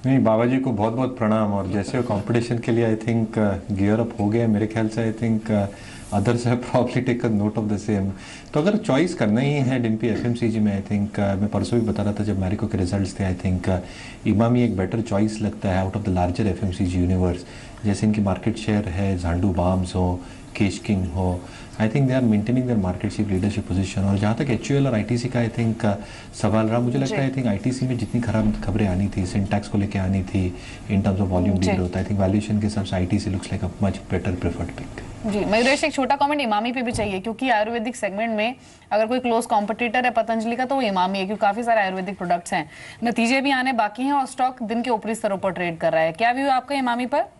नहीं, बाबा जी को बहुत बहुत प्रणाम। और जैसे कंपटीशन के लिए आई थिंक गियर अप हो गया मेरे ख्याल से, I think others have probably taken note of the same. तो अगर चॉइस करना ही है डिम्पी FMCG में, आई थिंक मैं परसों भी बता रहा था जब मैरिको के रिजल्ट्स थे, आई थिंक इमामी एक बेटर चॉइस लगता है out of the larger FMCG universe. जैसे इनकी मार्केट शेयर है, झांडू बाम्स हो, केश किंग हो, I think they are maintaining their market share leadership position. और जहाँ तक HUL और ITC का आई थिंक सवाल रहा, मुझे लगता है आई थिंक ITC में जितनी खराब खबरें आनी थी, सिंटैक्स को लेकर आनी थी in terms of volume deal होता है, आई थिंक वैल्यूएशन के हिसाब से ITC looks like a much better preferred pick. जी मयूरेश, एक छोटा कमेंट इमामी पे भी चाहिए, क्योंकि आयुर्वेदिक सेगमेंट में अगर कोई क्लोज कॉम्पिटिटर है पतंजलि का तो वो इमामी है, क्योंकि काफी सारे आयुर्वेदिक प्रोडक्ट्स हैं, नतीजे भी आने बाकी हैं और स्टॉक दिन के ऊपरी स्तरों पर ट्रेड कर रहा है। क्या व्यू है आपका इमामी पर?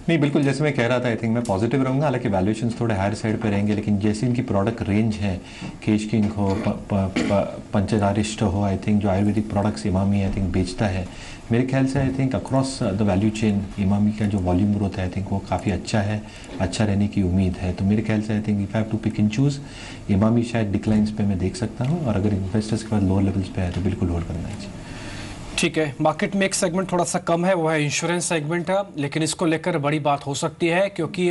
नहीं, बिल्कुल जैसे मैं कह रहा था, आई थिंक मैं पॉजिटिव रहूंगा। हालांकि वैल्यूएशंस थोड़े हायर साइड पे रहेंगे, लेकिन जैसे इनकी प्रोडक्ट रेंज है, केश किंग हो, पंचदारिष्ट हो, आई थिंक जो Ayurvedic products Emami I think बेचता है, मेरे ख्याल से I think across the value chain Emami का जो वॉल्यूम ग्रोथ है आई थिंक वो काफ़ी अच्छा है, अच्छा रहने की उम्मीद है। तो मेरे ख्याल से I think if have to pick and choose, Emami शायद डिक्लाइंस पे मैं देख सकता हूँ, और अगर इन्वेस्टर्स के पास लोअर लेवल्स पे है तो बिल्कुल होल्ड करना चाहिए। ठीक है, मार्केट में एक सेगमेंट थोड़ा सा कम है, वो है इंश्योरेंस सेगमेंट है, लेकिन इसको लेकर बड़ी बात हो सकती है, क्योंकि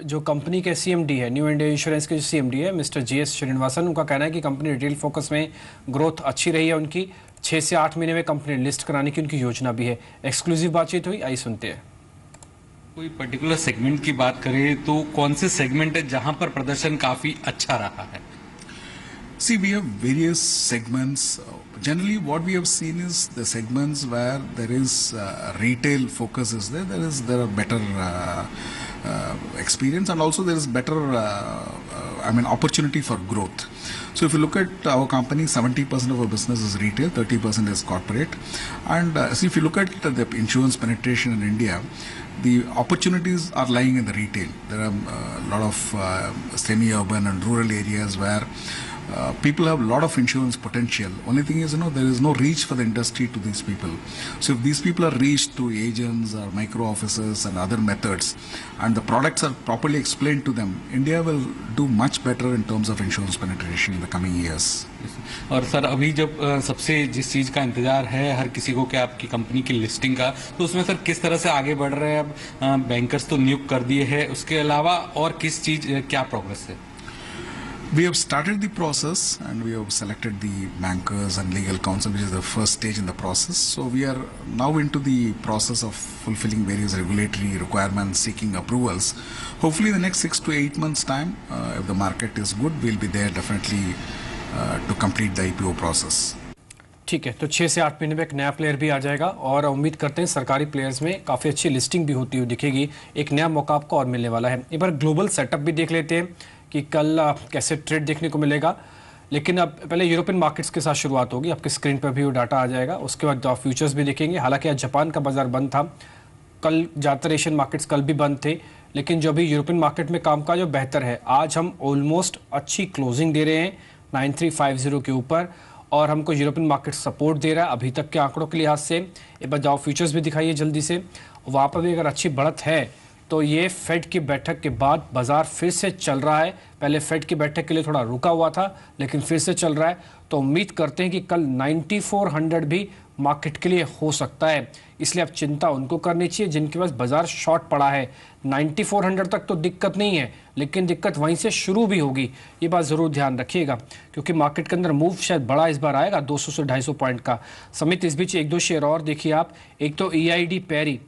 जो कंपनी के CMD है, न्यू इंडिया इंश्योरेंस के जो CMD है मिस्टर GS श्रीनिवासन, उनका कहना है कि कंपनी रिटेल फोकस में ग्रोथ अच्छी रही है उनकी, 6 से 8 महीने में कंपनी लिस्ट कराने की उनकी योजना भी है। एक्सक्लूसिव बातचीत हुई, आई सुनते हैं। कोई पर्टिकुलर सेगमेंट की बात करें तो कौन से सेगमेंट है जहां पर प्रदर्शन काफी अच्छा रहा है? See, we have various segments. Generally, what we have seen is the segments where there is retail focus is there. There are better experience, and also there is better, opportunity for growth. So if you look at our company, 70% of our business is retail, 30% is corporate, and so if you look at the insurance penetration in India, the opportunities are lying in the retail. There are a lot of semi-urban and rural areas where People have a lot of insurance potential. Only thing is, there is no reach for the industry to these people. So if these people are reached through agents or micro offices and other methods, and the products are properly explained to them, India will do much better in terms of insurance penetration in the coming years. और sir अभी जब सबसे जिस चीज़ का इंतजार है हर किसी को कि आपकी कंपनी की लिस्टिंग का, तो उसमें सर किस तरह से आगे बढ़ रहे हैं? अब बैंकर्स तो नियुक्त कर दिए हैं, उसके अलावा और किस चीज़ क्या प्रोग्रेस है? We have started the process and we have selected the bankers and legal counsel, which is the first stage in the process. So we are now into the process of fulfilling various regulatory requirements, seeking approvals. Hopefully in the next 6 to 8 months time, if the market is good, we'll be there definitely to complete the IPO process. ठीक है, तो 6 से 8 महीने में एक नया player भी आ जाएगा और उम्मीद करते हैं सरकारी प्लेयर्स में काफ़ी अच्छी लिस्टिंग भी होती हुई दिखेगी। एक नया मौका आपको और मिलने वाला है। एक बार ग्लोबल सेटअप भी देख लेते हैं कि कल कैसे ट्रेड देखने को मिलेगा, लेकिन अब पहले यूरोपियन मार्केट्स के साथ शुरुआत होगी। आपके स्क्रीन पर भी वो डाटा आ जाएगा, उसके बाद फ्यूचर्स भी देखेंगे। हालांकि आज जापान का बाजार बंद था, कल ज़्यादातर एशियन मार्केट्स कल भी बंद थे, लेकिन जो अभी यूरोपियन मार्केट में कामकाज जो बेहतर है, आज हम ऑलमोस्ट अच्छी क्लोजिंग दे रहे हैं 9350 के ऊपर, और हमको यूरोपियन मार्केट सपोर्ट दे रहा है अभी तक के आंकड़ों के लिहाज से। एक बार जाओ फ्यूचर्स भी दिखाइए जल्दी से, वहाँ पर भी अगर अच्छी बढ़त है तो ये फेड की बैठक के बाद बाजार फिर से चल रहा है। पहले फेड की बैठक के लिए थोड़ा रुका हुआ था, लेकिन फिर से चल रहा है। तो उम्मीद करते हैं कि कल 9400 भी मार्केट के लिए हो सकता है, इसलिए अब चिंता उनको करनी चाहिए जिनके पास बाजार शॉर्ट पड़ा है। 9400 तक तो दिक्कत नहीं है, लेकिन दिक्कत वहीं से शुरू भी होगी, ये बात ज़रूर ध्यान रखिएगा, क्योंकि मार्केट के अंदर मूव शायद बड़ा इस बार आएगा 200 से 250 पॉइंट का। समित इस बीच 1-2 शेयर और देखिए आप। एक तो EID पैरी,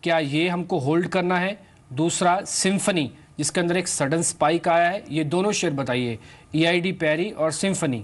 क्या ये हमको होल्ड करना है? दूसरा सिम्फनी, जिसके अंदर एक सडन स्पाइक आया है। ये दोनों शेयर बताइए, EID पैरी और सिम्फनी।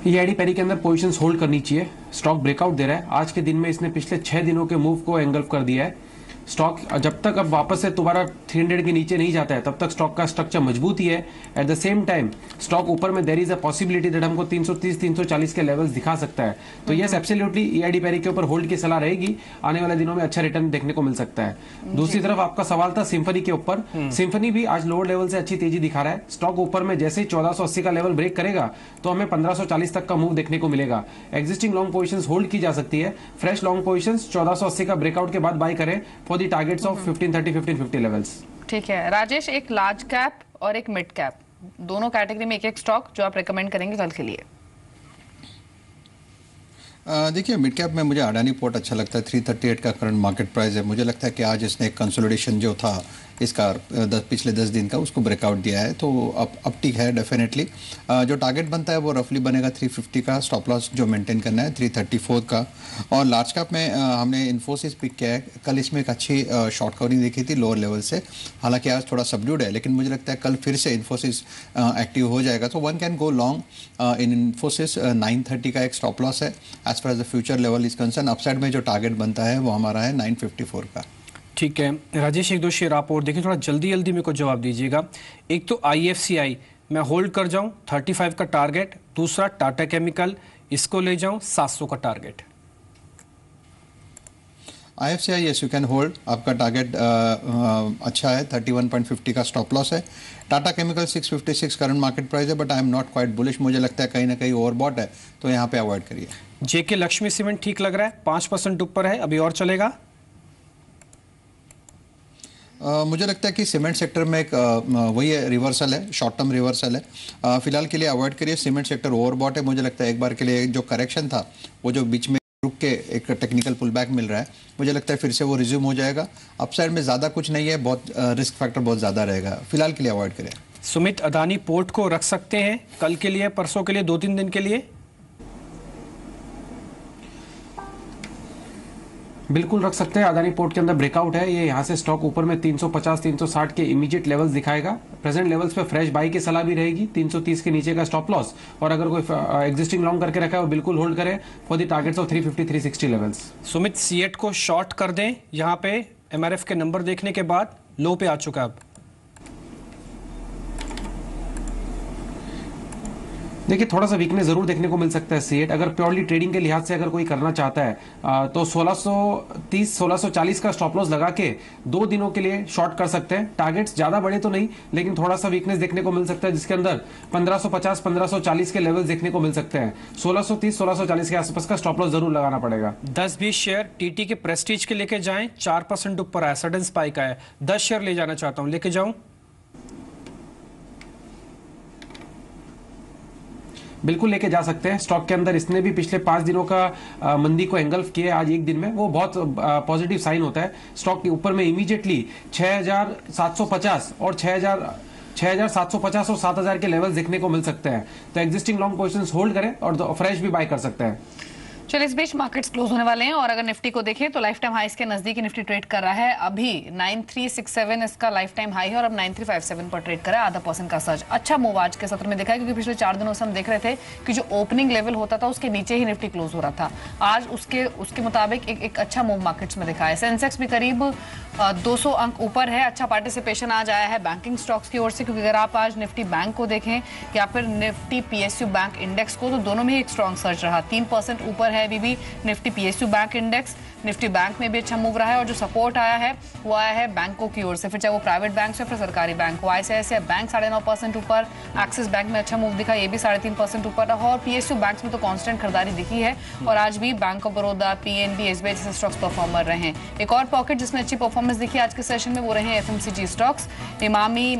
EID पैरी के अंदर पोजीशंस होल्ड करनी चाहिए। स्टॉक ब्रेकआउट दे रहा है, आज के दिन में इसने पिछले 6 दिनों के मूव को एंगल्फ कर दिया है। स्टॉक जब तक अब वापस से दोबारा 300 के नीचे नहीं जाता है, तब तक स्टॉक का स्ट्रक्चर मजबूत ही है। At the same time stock ऊपर में there is a possibility that हमको 330-340 के लेवल्स दिखा सकता है। तो यस, एब्सोल्युटली EID पैरी के ऊपर होल्ड की सलाह रहेगी। आने वाले दिनों में अच्छा रिटर्न देखने को मिल सकता है। दूसरी तरफ आपका सवाल था सिम्फनी के ऊपर। सिम्फनी भी आज लोअर लेवल से अच्छी तेजी दिखा रहा है। स्टॉक ऊपर में जैसे ही 1480 का लेवल ब्रेक करेगा तो हमें 1540 तक का मूव देखने को मिलेगा। एग्जिस्टिंग लॉन्ग पोजीशंस होल्ड की जा सकती है। फ्रेश लॉन्ग पोजीशंस 1480 का ब्रेकआउट के बाद बाय करें for the targets of 1530 1550 levels. ठीक है राजेश, एक लार्ज कैप और एक मिड कैप, दोनों कैटेगरी में एक स्टॉक जो आप रेकमेंड करेंगे कल के लिए? देखिए, मिड कैप में मुझे अडानी पोर्ट अच्छा लगता है। 338 का करंट मार्केट प्राइस है। मुझे लगता है कि आज इसने कंसोलिडेशन जो था इसका पिछले 10 दिन का, उसको ब्रेकआउट दिया है, तो अब ठीक है डेफिनेटली। जो टारगेट बनता है वो रफली बनेगा 350 का। स्टॉप लॉस जो मेंटेन करना है 334 का। और लार्ज कैप में हमने इन्फोसिस पिक किया है। कल इसमें एक अच्छी शॉर्ट कवरिंग देखी थी लोअर लेवल से, हालांकि आज थोड़ा सबड्यूड है, लेकिन मुझे लगता है कल फिर से इन्फोसिस एक्टिव हो जाएगा। तो one can go long in Infosys. 930 का एक स्टॉप लॉस है as far as the future level is concern. Upside में जो टारगेट बनता है वो हमारा है 954 का। ठीक है राजेश, 1-2 शेयर आप और देखिए, थोड़ा जल्दी मेरे को जवाब दीजिएगा। एक तो IFCI मैं होल्ड कर जाऊं 35 का टारगेट, दूसरा टाटा केमिकल, इसको ले जाऊं 700 का target. IFCI yes you can hold, आपका टारगेट अच्छा है। 31.50 का स्टॉप लॉस है। Tata chemical 656 current market price है, but I am not quite bullish. मुझे लगता है कहीं ना कहीं ओवरबॉट है, तो यहाँ पे अवॉइड करिए। JK लक्ष्मी सीमेंट ठीक लग रहा है, 5% ऊपर है, अभी और चलेगा? मुझे लगता है कि सीमेंट सेक्टर में एक वही है, रिवर्सल है, शॉर्ट टर्म रिवर्सल है। फिलहाल के लिए अवॉइड करिए। सीमेंट सेक्टर ओवरबॉट है। मुझे लगता है एक बार के लिए जो करेक्शन था वो जो बीच में रुक के एक टेक्निकल पुल बैक मिल रहा है, मुझे लगता है फिर से वो रिज्यूम हो जाएगा। अपसाइड में ज़्यादा कुछ नहीं है, बहुत रिस्क फैक्टर बहुत ज़्यादा रहेगा। फिलहाल के लिए अवॉइड करें। सुमित, अदानी पोर्ट को रख सकते हैं कल के लिए, परसों के लिए, 2-3 दिन के लिए? बिल्कुल रख सकते हैं। अदानी पोर्ट के अंदर ब्रेकआउट है, ये यहाँ से स्टॉक ऊपर में 350-360 के इमीडिएट लेवल्स दिखाएगा। प्रेजेंट लेवल्स पे फ्रेश बाई की सलाह भी रहेगी। 330 के नीचे का स्टॉप लॉस, और अगर कोई एग्जिस्टिंग लॉन्ग करके रखा है वो बिल्कुल होल्ड करे for the targets of 350-360 levels. Sumit, CEAT को शॉर्ट कर दें यहाँ पे, MRF के नंबर देखने के बाद लो पे आ चुका है अब। देखिए थोड़ा सा वीकनेस जरूर देखने को मिल सकता है C8 अगर प्योरली ट्रेडिंग के लिहाज से अगर कोई करना चाहता है तो 1630 1640 का स्टॉप लॉस लगा के 2 दिनों के लिए शॉर्ट कर सकते हैं। टारगेट्स ज्यादा बड़े तो नहीं, लेकिन थोड़ा सा वीकनेस देखने को मिल सकता है, जिसके अंदर 1550 1540 के लेवल देखने को मिल सकते हैं। 1630 1640 के आसपास का स्टॉप लॉस जरूर लगाना पड़ेगा। 10-20 शेयर टीटी के प्रेस्टीज के लेके जाएं, 4% ऊपर है, सडन स्पाइक आया, 10 शेयर ले जाना चाहता हूं, लेके जाऊं? बिल्कुल लेके जा सकते हैं। स्टॉक के अंदर इसने भी पिछले 5 दिनों का मंदी को एंगल्फ किया, आज एक दिन में वो बहुत पॉजिटिव साइन होता है। स्टॉक के ऊपर में इमीडिएटली 6750 और 6750 और 7000 के लेवल्स देखने को मिल सकते हैं। तो एग्जिस्टिंग लॉन्ग पोजीशंस होल्ड करें और फ्रेश भी बाय कर सकते हैं। चलिए इस बीच मार्केट्स क्लोज होने वाले हैं और अगर निफ्टी को देखें तो लाइफ टाइम हाईस के नजदीक निफ्टी ट्रेड कर रहा है। अभी 9367 इसका लाइफ टाइम हाई है और अब 9357 पर ट्रेड कर रहा है, 0.5% का सर्ज। अच्छा मूव आज के सत्र में देखा है, क्योंकि पिछले 4 दिनों से हम देख रहे थे कि जो ओपनिंग लेवल होता था उसके नीचे ही निफ्टी क्लोज हो रहा था। आज उसके मुताबिक एक अच्छा मूव मार्केट्स में दिखा है। सेंसेक्स भी करीब 200 अंक ऊपर है। अच्छा पार्टिसिपेशन आज आया है बैंकिंग स्टॉक्स की ओर से, क्योंकि अगर आप आज निफ्टी बैंक को देखें या फिर निफ्टी PSU बैंक इंडेक्स को, तो दोनों में ही एक स्ट्रॉन्ग सर्ज रहा। 3% ऊपर है अभी भी Nifty PSU bank index. Nifty bank में भी अच्छा मूव रहा है और जो सपोर्ट आया है वो आया है बैंकों की ओर से, फिर चाहे वो प्राइवेट बैंक या फिर सरकारी बैंक हो। ICICI बैंक 9.5% ऊपर, एक्सिस बैंक में अच्छा मूव दिखा, ये भी 3.5% ऊपर रहा और PSU बैंक में तो कांस्टेंट खरीदारी दिखी है और आज भी bank of Baroda, PNB, SBI जैसे स्टॉक्स परफॉर्मर रहे हैं। एक और पॉकेट जिसमें अच्छी परफॉर्मेंस दिखी आज के सेशन में वो रहे FMCG stocks, Emami,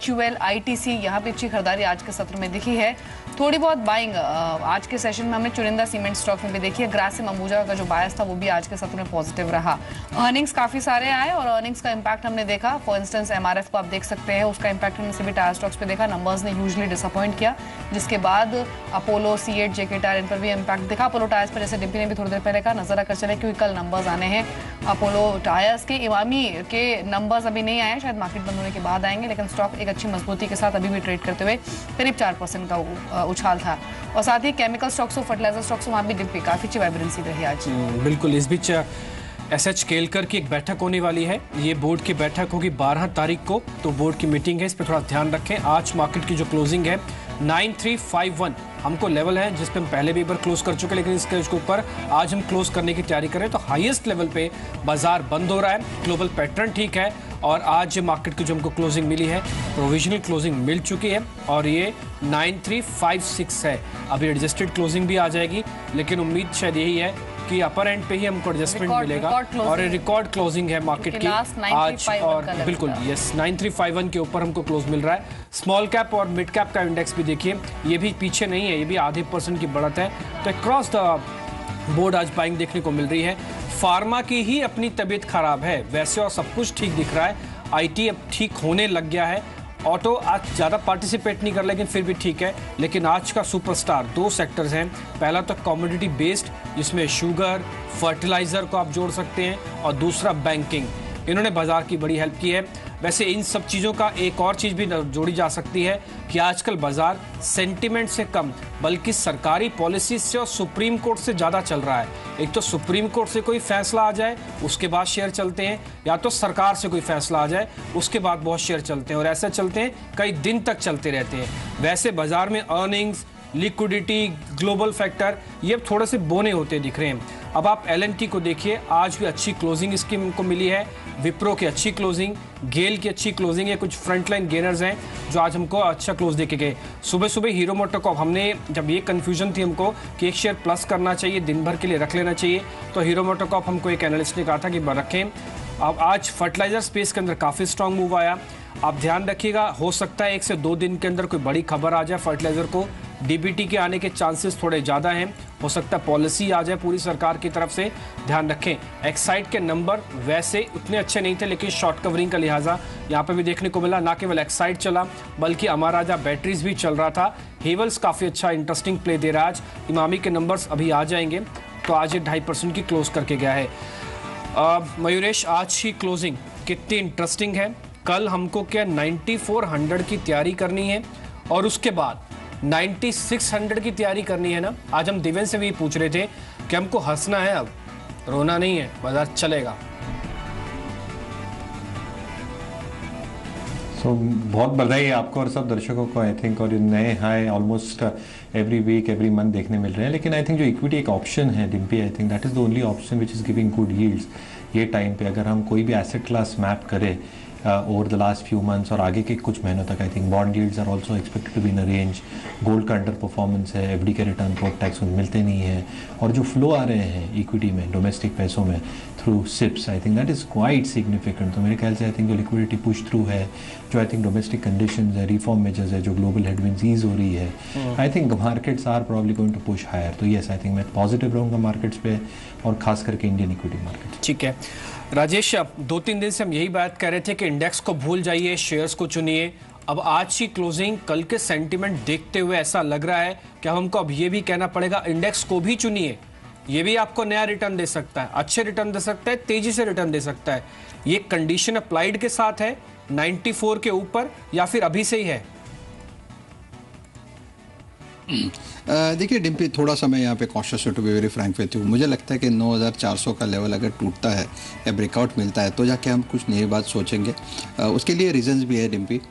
HUL, ITC, यहाँ पे अच्छी खरीदारी आज के सत्र में दिखी है। थोड़ी बहुत बाइंग आज के सेशन में हमने चुनिंदा सीमेंट स्टॉक में भी देखी है। ग्रासिम अंबुजा का जो बायस था वो भी आज के सत्र में पॉजिटिव रहा। अर्निंग्स काफी सारे आए और अर्निंग्स का इंपैक्ट हमने देखा। फॉर इंस्टेंस MRF को आप देख सकते हैं, उसका इंपैक्ट हमने सभी टायर स्टॉक्स पे देखा। नंबर्स ने यूजुअली डिसअपॉइंट किया, जिसके बाद अपोलो, C8, JK टायर, इन पर भी इंपैक्ट दिखा। अपोलो टायर्स पर जैसे डिम्पी ने भी थोड़ी देर पहले कहा, नजर रखकर चले क्योंकि कल नंबर्स आने हैं अपोलो टायर्स के। इमामी के नंबर्स अभी नहीं आए, शायद मार्केट बंद होने के बाद आएंगे, लेकिन स्टॉक एक अच्छी मजबूती के साथ अभी भी ट्रेड करते हुए करीब 4% का उछाल था। और साथ ही केमिकल स्टॉक्स और फर्टिलाइजर स्टॉक्स वहाँ भी डिप काफी अच्छी वाइब्रेंसी रही आज। बिल्कुल। इस बीच SH केलकर की एक बैठक होने वाली है। ये बोर्ड की बैठक होगी 12 तारीख को, तो बोर्ड की मीटिंग है, इस पर थोड़ा ध्यान रखें। आज मार्केट की जो क्लोजिंग है 9351 हमको लेवल है जिस पे हम पहले भी एक बार क्लोज कर चुके हैं, लेकिन इसके ऊपर आज हम क्लोज करने की तैयारी करें। तो हाईएस्ट लेवल पे बाजार बंद हो रहा है, ग्लोबल पैटर्न ठीक है और आज मार्केट की जो हमको क्लोजिंग मिली है, प्रोविजनल क्लोजिंग मिल चुकी है और ये 9356 है। अभी एडजस्टेड क्लोजिंग भी आ जाएगी, लेकिन उम्मीद शायद यही है कि अपर एंड पे ही हमको एडजस्टमेंट मिलेगा और रिकॉर्ड क्लोजिंग है मार्केट की आज। और बिल्कुल यस 9351 के ऊपर हमको क्लोज मिल रहा है। स्मॉल कैप और मिड कैप का इंडेक्स भी देखिए, ये भी पीछे नहीं है, ये भी आधे % की बढ़त है। तो अक्रॉस द बोर्ड आज बाइंग देखने को मिल रही है। फार्मा की ही अपनी तबीयत खराब है वैसे, और सब कुछ ठीक दिख रहा है। IT अब ठीक होने लग गया है। ऑटो आज ज़्यादा पार्टिसिपेट नहीं कर, लेकिन फिर भी ठीक है। लेकिन आज का सुपरस्टार 2 सेक्टर्स हैं। पहला तो कमोडिटी बेस्ड, जिसमें शुगर, फर्टिलाइजर को आप जोड़ सकते हैं, और दूसरा बैंकिंग। इन्होंने बाजार की बड़ी हेल्प की है। वैसे इन सब चीज़ों का एक और चीज़ भी जोड़ी जा सकती है कि आजकल बाजार सेंटिमेंट से कम बल्कि सरकारी पॉलिसी से और सुप्रीम कोर्ट से ज़्यादा चल रहा है। एक तो सुप्रीम कोर्ट से कोई फैसला आ जाए उसके बाद शेयर चलते हैं, या तो सरकार से कोई फैसला आ जाए उसके बाद बहुत शेयर चलते हैं, और ऐसे चलते हैं कई दिन तक चलते रहते हैं। वैसे बाजार में अर्निंग्स, लिक्विडिटी, ग्लोबल फैक्टर ये थोड़े से बोने होते दिख रहे हैं। अब आप L&T को देखिए, आज भी अच्छी क्लोजिंग इसकी को मिली है। विप्रो की अच्छी क्लोजिंग, गेल की अच्छी क्लोजिंग है। कुछ फ्रंटलाइन गेनर्स हैं जो आज हमको अच्छा क्लोज देके गए। सुबह सुबह हीरो मोटोकॉर्प, हमने जब ये कंफ्यूजन थी हमको कि एक शेयर प्लस करना चाहिए, दिन भर के लिए रख लेना चाहिए, तो हीरो मोटोकॉर्प हमको एक एनालिस्ट ने कहा था कि रखें। अब आज फर्टिलाइजर स्पेस के अंदर काफ़ी स्ट्रॉन्ग मूव आया। आप ध्यान रखिएगा, हो सकता है 1 से 2 दिन के अंदर कोई बड़ी खबर आ जाए फर्टिलाइजर को। DBT के आने के चांसेस थोड़े ज़्यादा हैं। हो सकता है पॉलिसी आ जाए पूरी सरकार की तरफ से, ध्यान रखें। एक्साइड के नंबर वैसे उतने अच्छे नहीं थे, लेकिन शॉर्ट कवरिंग का लिहाजा यहाँ पे भी देखने को मिला। ना केवल एक्साइड चला बल्कि अमाराजा बैटरीज भी चल रहा था। हेवल्स काफ़ी अच्छा इंटरेस्टिंग प्ले दे रहा है आज। इमामी के नंबर्स अभी आ जाएंगे, तो आज ये 2.5% की क्लोज करके गया है। मयूरेश, आज की क्लोजिंग कितनी इंटरेस्टिंग है। कल हमको क्या 9400 की तैयारी करनी है और उसके बाद 9600 की तैयारी करनी है ना। आज हम दिवेन से भी पूछ रहे थे कि हमको हंसना है, अब रोना नहीं है, बाजार चलेगा। तो बहुत बधाई है आपको और सब दर्शकों को आई थिंक, और नए high almost every week every month देखने मिल रहे हैं। लेकिन आई थिंक जो इक्विटी एक ऑप्शन है Dimpy, I think that is the only option which is giving good yields ये टाइम पे। अगर हम कोई भी एसेट क्लास मैप करें over the last few months और आगे के कुछ महीनों तक, I think bond yields are also expected to be in a range. Gold का अंडर परफॉर्मेंस है, एफडी के रिटर्न पोस्ट टैक्स मिलते नहीं है, और जो फ्लो आ रहे हैं इक्विटी में डोमेस्टिक पैसों में through SIPs, I think that is quite significant. तो मेरे ख्याल से आई थिंक जो लिक्विडिटी पुश थ्रू है, जो आई थिंक डोमेस्टिक कंडीशंस है, रिफॉर्म मेजर्स है, जो ग्लोबल हेडविंड्स ईज हो रही है, I think markets are probably going to push higher. तो येस, आई थिंक मैं पॉजिटिव रहूँगा मार्केट्स पे, और खास करके इंडियन इक्विटी मार्केट। ठीक है राजेश, 2-3 दिन से हम यही बात कर रहे थे कि इंडेक्स को भूल जाइए, शेयर्स को चुनिए। अब आज की क्लोजिंग, कल के सेंटीमेंट देखते हुए ऐसा लग रहा है कि हमको अब ये भी कहना पड़ेगा इंडेक्स को भी चुनिए। ये भी आपको नया रिटर्न दे सकता है, अच्छे रिटर्न दे सकता है, तेजी से रिटर्न दे सकता है। ये कंडीशन अप्लाइड के साथ है 94 के ऊपर, या फिर अभी से ही है? देखिए डिम्पी, थोड़ा सा मैं यहाँ पे cautious to be very frank with you. मुझे लगता है कि 9400 का लेवल अगर टूटता है या ब्रेकआउट मिलता है तो जाके हम कुछ नई बात सोचेंगे। उसके लिए रीजंस भी है Dimpy.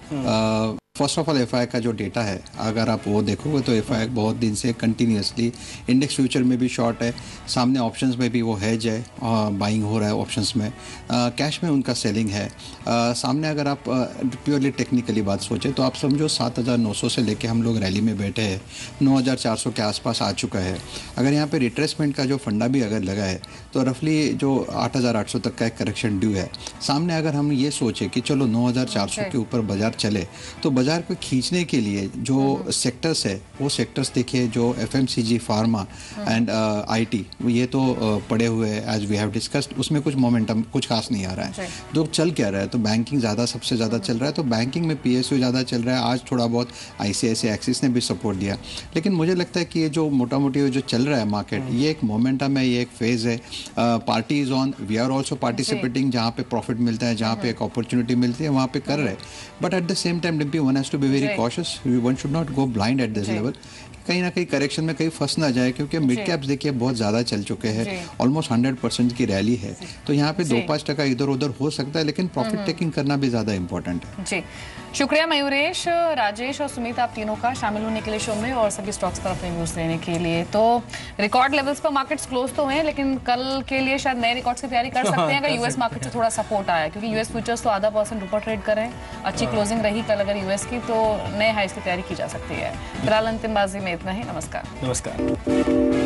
First of all FI का जो डेटा है, अगर आप वो देखोगे तो एफआई बहुत दिन से कंटिन्यूसली इंडेक्स फ्यूचर में भी शॉर्ट है, सामने ऑप्शंस में भी वो हेज है, बाइंग हो रहा है ऑप्शंस में, कैश में उनका सेलिंग है। सामने अगर आप प्योरली टेक्निकली बात सोचें तो आप समझो 7900 से लेके हम लोग रैली में बैठे हैं, 9400 के आसपास आ चुका है। अगर यहाँ पे रिट्रेसमेंट का जो फंडा भी अगर लगा है तो रफली जो 8800 तक का एक करेक्शन ड्यू है। सामने अगर हम ये सोचें कि चलो 9400 के ऊपर बाजार चले, तो बाजार को खींचने के लिए जो सेक्टर्स है वो सेक्टर्स देखिए, जो एफएमसीजी, फार्मा एंड आईटी, ये तो पड़े हुए हैं एज वी हैव डिस्कस्ड। उसमें कुछ मोमेंटम, कुछ खास नहीं आ रहा है। जो चल क्या रहा है, तो बैंकिंग ज़्यादा, सबसे ज़्यादा चल रहा है। तो बैंकिंग में पीएसयू ज़्यादा चल रहा है। आज थोड़ा बहुत आईसीआईसीआई एक्सिस ने भी सपोर्ट दिया। लेकिन मुझे लगता है कि ये जो मोटा मोटी जो चल रहा है मार्केट, ये एक मोमेंटम है, ये एक फेज है। Party is on, we are also participating. जहाँ पे प्रॉफिट मिलता है, जहाँ पे एक अपॉर्चुनिटी मिलती है, वहाँ पे कर रहे हैं। But at the same time Dimpy, one has to be very cautious, one should not go blind at this level. कहीं ना कहीं करेक्शन में कहीं फंस ना जाए, क्योंकि मिड कैप्स देखिए बहुत ज़्यादा चल चुके हैं, ऑलमोस्ट 100% की रैली है। तो यहाँ पे 2-5% इधर उधर हो सकता है, लेकिन प्रॉफिट टेकिंग करना भी ज़्यादा इंपॉर्टेंट है। जी, शुक्रिया मयूरेश, राजेश और सुमित, आप तीनों का शामिल होने के लिए शो में और सभी स्टॉक्स पर अपने व्यूज देने के लिए। तो रिकॉर्ड लेवल्स पर मार्केट्स क्लोज तो हुए हैं, लेकिन कल के लिए शायद नए रिकॉर्ड्स की तैयारी कर सकते हैं अगर यूएस मार्केट से थोड़ा सपोर्ट आया, क्योंकि यूएस फ्यूचर्स तो 0.5% ऊपर ट्रेड कर रहे हैं। अच्छी क्लोजिंग रही कल अगर यूएस की, तो नए हाइस की तैयारी की जा सकती है। फिलहाल अंतिम बाजी में इतना ही। नमस्कार।